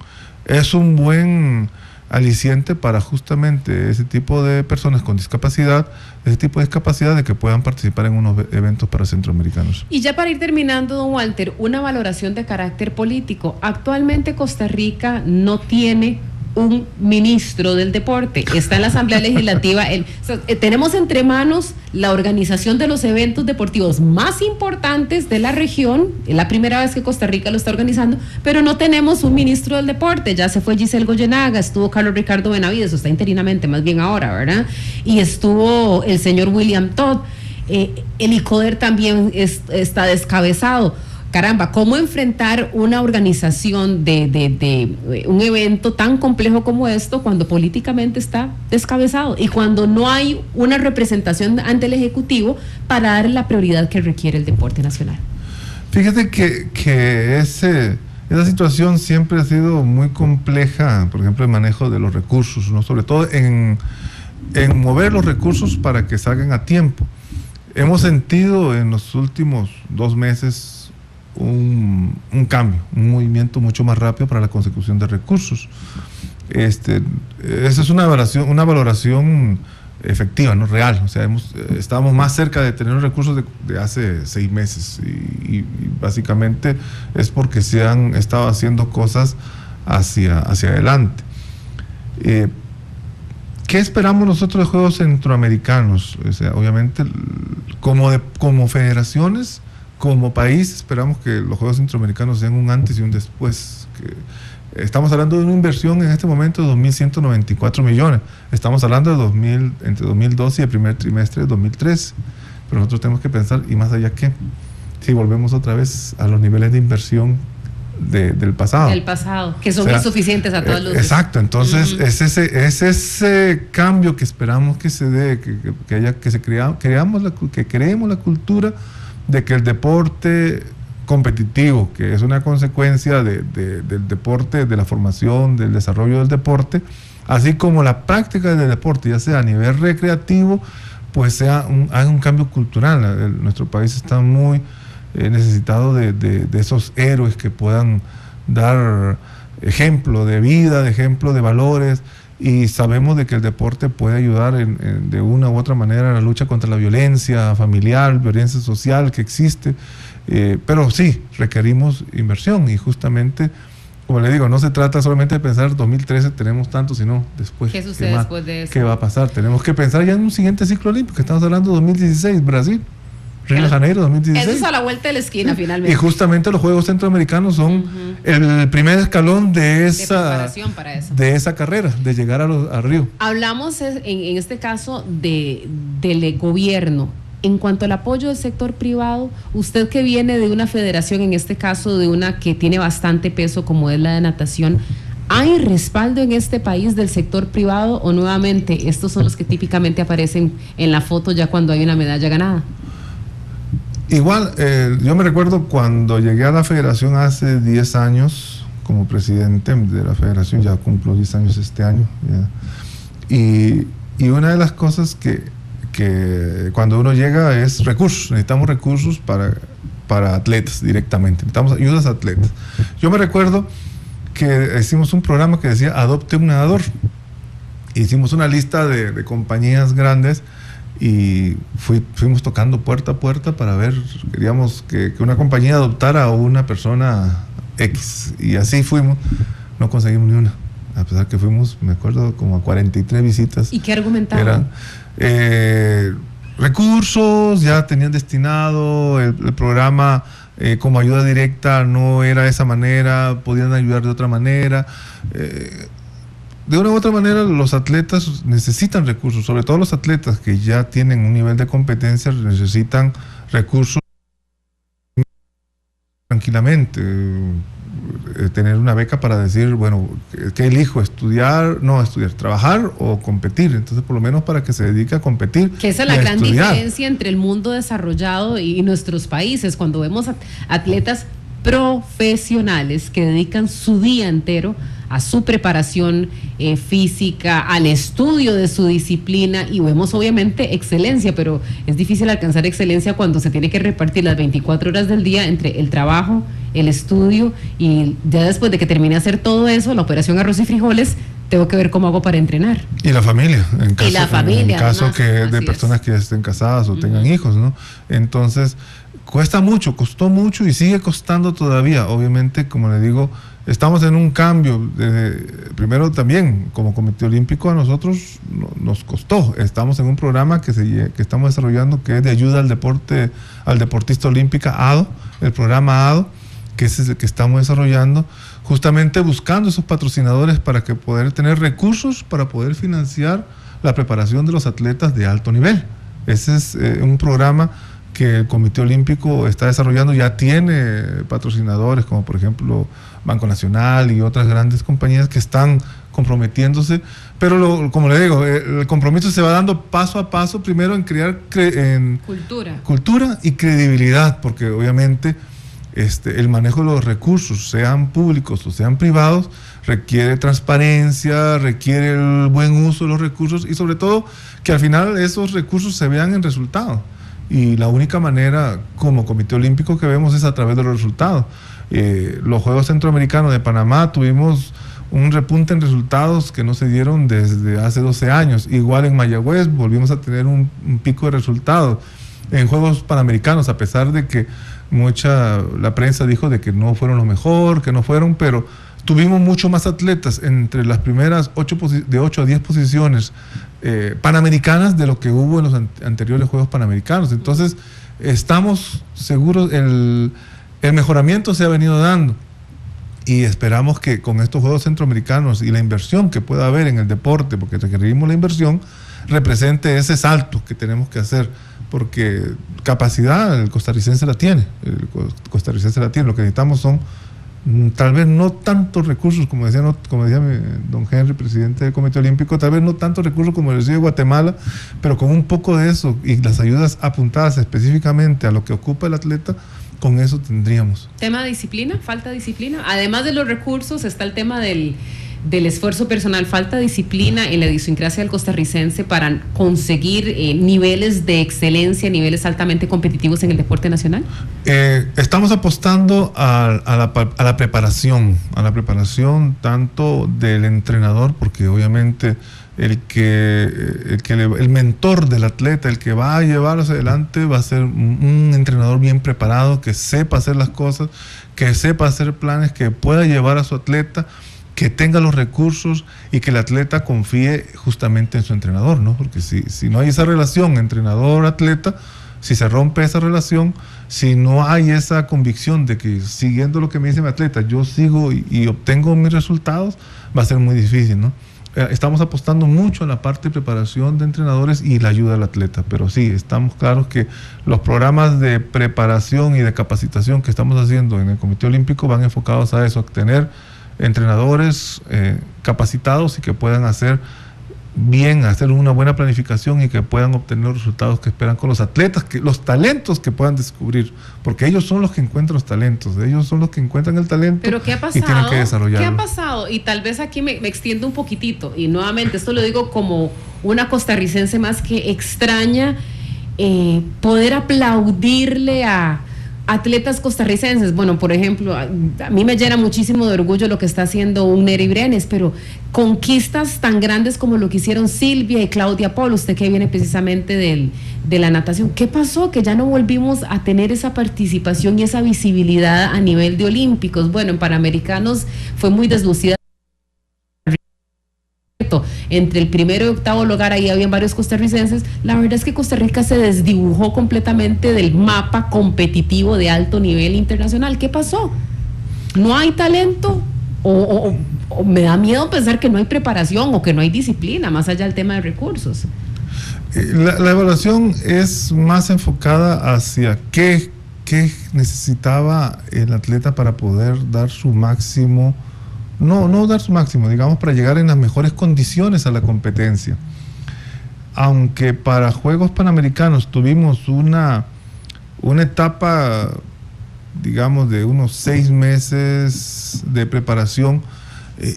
buen aliciente para justamente ese tipo de personas con discapacidad, ese tipo de discapacidad, de que puedan participar en unos eventos para centroamericanos. Y ya para ir terminando, don Walter, una valoración de carácter político. Actualmente Costa Rica no tiene un ministro del deporte, está en la Asamblea Legislativa. Tenemos entre manos la organización de los eventos deportivos más importantes de la región, es la primera vez que Costa Rica lo está organizando, pero no tenemos un ministro del deporte. Ya se fue Giselle Goyenaga, estuvo Carlos Ricardo Benavides, está interinamente más bien ahora, ¿verdad? Y estuvo el señor William Todd. El ICODER también está descabezado. Caramba, ¿cómo enfrentar una organización de un evento tan complejo como esto cuando políticamente está descabezado y cuando no hay una representación ante el Ejecutivo para dar la prioridad que requiere el deporte nacional? Fíjate que esa situación siempre ha sido muy compleja, por ejemplo, el manejo de los recursos, ¿no? Sobre todo en mover los recursos para que salgan a tiempo. Hemos sentido en los últimos 2 meses un cambio, un movimiento mucho más rápido para la consecución de recursos. Esa es una valoración efectiva, no real. O sea, estábamos más cerca de tener los recursos de hace 6 meses y básicamente es porque se han estado haciendo cosas hacia adelante. ¿Qué esperamos nosotros de Juegos Centroamericanos? O sea, obviamente como federaciones, como país, esperamos que los Juegos Centroamericanos sean un antes y un después. Estamos hablando de una inversión en este momento de 2.194 millones. Estamos hablando de entre 2012 y el primer trimestre de 2013. Pero nosotros tenemos que pensar, ¿y más allá qué? Si volvemos otra vez a los niveles de inversión del pasado. Del pasado, que son insuficientes a todos los... Exacto, entonces es ese cambio que esperamos que se dé, que creemos la cultura de que el deporte competitivo, que es una consecuencia del deporte, de la formación, del desarrollo del deporte, así como la práctica del deporte, ya sea a nivel recreativo, pues haga un cambio cultural. Nuestro país está muy necesitado de esos héroes que puedan dar ejemplo de vida, de ejemplo de valores, y sabemos de que el deporte puede ayudar de una u otra manera a la lucha contra la violencia familiar, violencia social que existe, pero sí, requerimos inversión, y justamente como le digo, no se trata solamente de pensar 2013 tenemos tanto, sino después. ¿Qué sucede después de eso? ¿Qué va a pasar? Tenemos que pensar ya en un siguiente ciclo olímpico. Estamos hablando de 2016, Brasil. Río de Janeiro 2016. Eso es a la vuelta de la esquina, sí. Finalmente. Y justamente los Juegos Centroamericanos son el primer escalón de preparación para eso. De esa carrera, de llegar a Río. Hablamos en este caso del gobierno. En cuanto al apoyo del sector privado, usted que viene de una federación, en este caso de una que tiene bastante peso como es la de natación, ¿hay respaldo en este país del sector privado o nuevamente estos son los que típicamente aparecen en la foto ya cuando hay una medalla ganada? Igual, yo me recuerdo cuando llegué a la federación hace 10 años como presidente de la federación, ya cumplo 10 años este año, ya. Y una de las cosas que cuando uno llega es recursos, necesitamos recursos para atletas directamente, necesitamos ayudas a atletas. Yo me recuerdo que hicimos un programa que decía adopte un nadador, hicimos una lista de compañías grandes y fuimos tocando puerta a puerta para ver, queríamos que una compañía adoptara a una persona X, y así fuimos, no conseguimos ni una, a pesar que fuimos, me acuerdo, como a 43 visitas. ¿Y qué argumentaban? Eran recursos, ya tenían destinado el programa, como ayuda directa no era de esa manera, podían ayudar de otra manera. De una u otra manera los atletas necesitan recursos, sobre todo los atletas que ya tienen un nivel de competencia necesitan recursos tranquilamente, tener una beca para decir, bueno, ¿qué elijo? ¿Estudiar, trabajar o competir? Entonces, por lo menos para que se dedique a competir. Que esa es la gran diferencia entre el mundo desarrollado y nuestros países, cuando vemos atletas profesionales que dedican su día entero a su preparación física, al estudio de su disciplina, y vemos obviamente excelencia, pero es difícil alcanzar excelencia cuando se tiene que repartir las 24 horas del día entre el trabajo, el estudio, y ya después de que termine de hacer todo eso, la operación arroz y frijoles, tengo que ver cómo hago para entrenar. Y la familia, en caso además, que de personas que estén casadas o tengan hijos, ¿no? Entonces, costó mucho y sigue costando todavía. Obviamente, como le digo, estamos en un cambio. Primero también, como Comité Olímpico, a nosotros nos costó. Estamos en un programa que estamos desarrollando, que es de ayuda al deportista olímpica, ADO, el programa ADO, que es el que estamos desarrollando, justamente buscando esos patrocinadores para que poder tener recursos para poder financiar la preparación de los atletas de alto nivel. Ese es un programa que el Comité Olímpico está desarrollando, ya tiene patrocinadores como por ejemplo Banco Nacional y otras grandes compañías que están comprometiéndose, pero como le digo, el compromiso se va dando paso a paso, primero en crear cultura y credibilidad, porque obviamente el manejo de los recursos, sean públicos o sean privados, requiere transparencia, requiere el buen uso de los recursos y sobre todo que al final esos recursos se vean en resultados. Y la única manera como Comité Olímpico que vemos es a través de los resultados. Los Juegos Centroamericanos de Panamá tuvimos un repunte en resultados que no se dieron desde hace 12 años. Igual en Mayagüez volvimos a tener un pico de resultados. En Juegos Panamericanos, a pesar de que la prensa dijo de que no fueron lo mejor, pero tuvimos mucho más atletas entre las primeras 8 a 10 posiciones panamericanas de lo que hubo en los anteriores Juegos Panamericanos. Entonces, estamos seguros, el mejoramiento se ha venido dando y esperamos que con estos Juegos Centroamericanos y la inversión que pueda haber en el deporte, porque requerimos la inversión, represente ese salto que tenemos que hacer, porque capacidad el costarricense la tiene, lo que necesitamos son tal vez no tantos recursos, como decía don Henry, presidente del Comité Olímpico, tal vez no tantos recursos como el de Guatemala, pero con un poco de eso y las ayudas apuntadas específicamente a lo que ocupa el atleta, con eso tendríamos. ¿Tema de disciplina? ¿Falta disciplina? Además de los recursos está el tema del esfuerzo personal. ¿Falta disciplina en la idiosincrasia del costarricense para conseguir niveles de excelencia, niveles altamente competitivos en el deporte nacional? Estamos apostando a la preparación tanto del entrenador, porque obviamente el mentor del atleta, el que va a llevarlos adelante, va a ser un entrenador bien preparado, que sepa hacer las cosas, que sepa hacer planes, que pueda llevar a su atleta, que tenga los recursos y que el atleta confíe justamente en su entrenador, ¿no? Porque si no hay esa relación entrenador-atleta, si se rompe esa relación, si no hay esa convicción de que siguiendo lo que me dice mi atleta, yo sigo y obtengo mis resultados, va a ser muy difícil, ¿no? Estamos apostando mucho en la parte de preparación de entrenadores y la ayuda del atleta, pero sí, estamos claros que los programas de preparación y de capacitación que estamos haciendo en el Comité Olímpico van enfocados a eso, a tener entrenadores capacitados y que puedan hacer una buena planificación y que puedan obtener los resultados que esperan con los atletas, los talentos que puedan descubrir, porque ellos son los que encuentran los talentos, ellos son los que encuentran el talento. Pero ¿qué ha pasado? Y tienen que desarrollarlo. ¿Qué ha pasado? Y tal vez aquí me extiendo un poquitito, y nuevamente esto lo digo como una costarricense más que extraña poder aplaudirle a atletas costarricenses. Bueno, por ejemplo, a mí me llena muchísimo de orgullo lo que está haciendo un Neri Brenes, pero conquistas tan grandes como lo que hicieron Silvia y Claudia Paul, usted que viene precisamente de la natación, ¿qué pasó? Que ya no volvimos a tener esa participación y esa visibilidad a nivel de olímpicos. Bueno, en Panamericanos fue muy deslucida. Entre el primero y octavo lugar ahí habían varios costarricenses. La verdad es que Costa Rica se desdibujó completamente del mapa competitivo de alto nivel internacional. ¿Qué pasó? ¿No hay talento? ¿O me da miedo pensar que no hay preparación o que no hay disciplina, más allá del tema de recursos? La evaluación es más enfocada hacia qué necesitaba el atleta para poder dar su máximo. No dar su máximo, digamos, para llegar en las mejores condiciones a la competencia. Aunque para Juegos Panamericanos tuvimos una etapa, digamos, de unos 6 meses de preparación,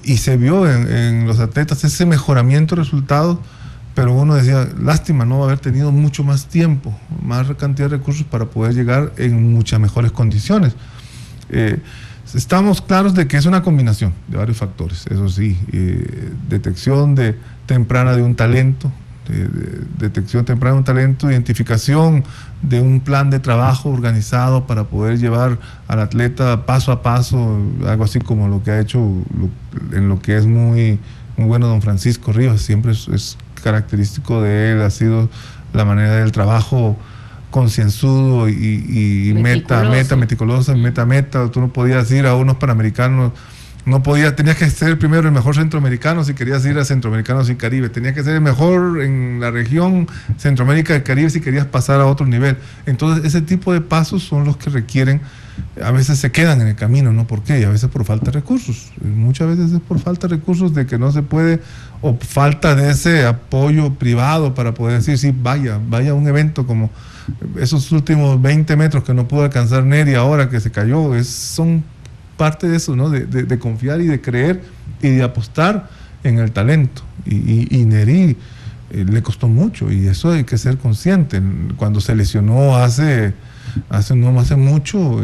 y se vio en los atletas ese mejoramiento de resultados, pero uno decía, lástima no haber tenido mucho más tiempo, más cantidad de recursos para poder llegar en muchas mejores condiciones. Estamos claros de que es una combinación de varios factores, eso sí, detección temprana de un talento, identificación de un plan de trabajo organizado para poder llevar al atleta paso a paso, algo así como lo que ha hecho, en lo que es muy, muy bueno don Francisco Rivas, siempre es característico de él, ha sido la manera del trabajo concienzudo y meticuloso, meta. Tú no podías ir a unos panamericanos, tenías que ser primero el mejor centroamericano si querías ir a Centroamericanos y Caribe, tenías que ser el mejor en la región Centroamérica y Caribe si querías pasar a otro nivel. Entonces ese tipo de pasos son los que requieren, a veces se quedan en el camino, ¿no? ¿Por qué? Y a veces por falta de recursos, muchas veces es por falta de recursos, de que no se puede, o falta de ese apoyo privado para poder decir, sí, vaya a un evento como esos últimos 20 metros que no pudo alcanzar Neri ahora que se cayó, son parte de eso, ¿no? De confiar y de creer y de apostar en el talento. Y Neri le costó mucho, y eso hay que ser consciente. Cuando se lesionó hace mucho,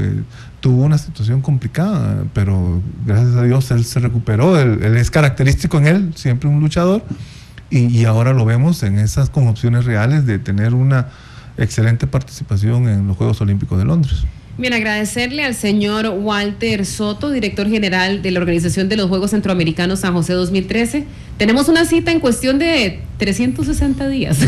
tuvo una situación complicada, pero gracias a Dios él se recuperó. Él es característico en él, siempre un luchador, y ahora lo vemos con opciones reales de tener una excelente participación en los Juegos Olímpicos de Londres. Bien, agradecerle al señor Walter Soto, director general de la Organización de los Juegos Centroamericanos San José 2013. Tenemos una cita en cuestión de 360 días.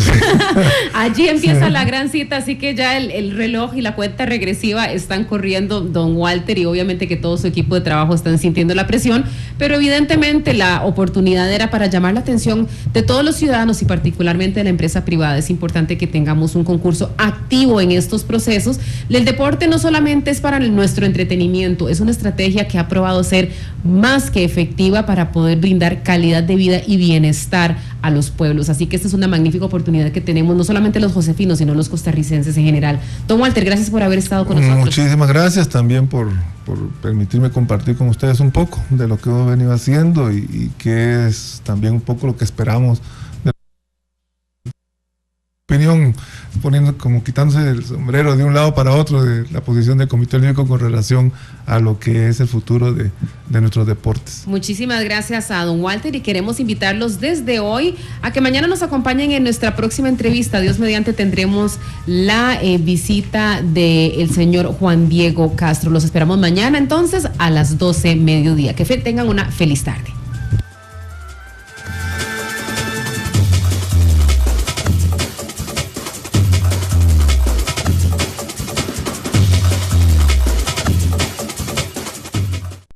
Allí empieza la gran cita, así que ya el reloj y la cuenta regresiva están corriendo, don Walter, y obviamente que todo su equipo de trabajo están sintiendo la presión, pero evidentemente la oportunidad era para llamar la atención de todos los ciudadanos y particularmente de la empresa privada. Es importante que tengamos un concurso activo en estos procesos. El deporte no solamente es para nuestro entretenimiento, es una estrategia que ha probado ser más que efectiva para poder brindar calidad de vida y bienestar a los pueblos. Así que esta es una magnífica oportunidad que tenemos, no solamente los josefinos, sino los costarricenses en general. Don Walter, gracias por haber estado con nosotros. Muchísimas gracias también por permitirme compartir con ustedes un poco de lo que hemos venido haciendo y que es también un poco lo que esperamos opinión, quitándose el sombrero de un lado para otro de la posición del Comité Olímpico con relación a lo que es el futuro de nuestros deportes. Muchísimas gracias a don Walter y queremos invitarlos desde hoy a que mañana nos acompañen en nuestra próxima entrevista. Dios mediante tendremos la visita del señor Juan Diego Castro. Los esperamos mañana entonces a las 12 mediodía. Que tengan una feliz tarde.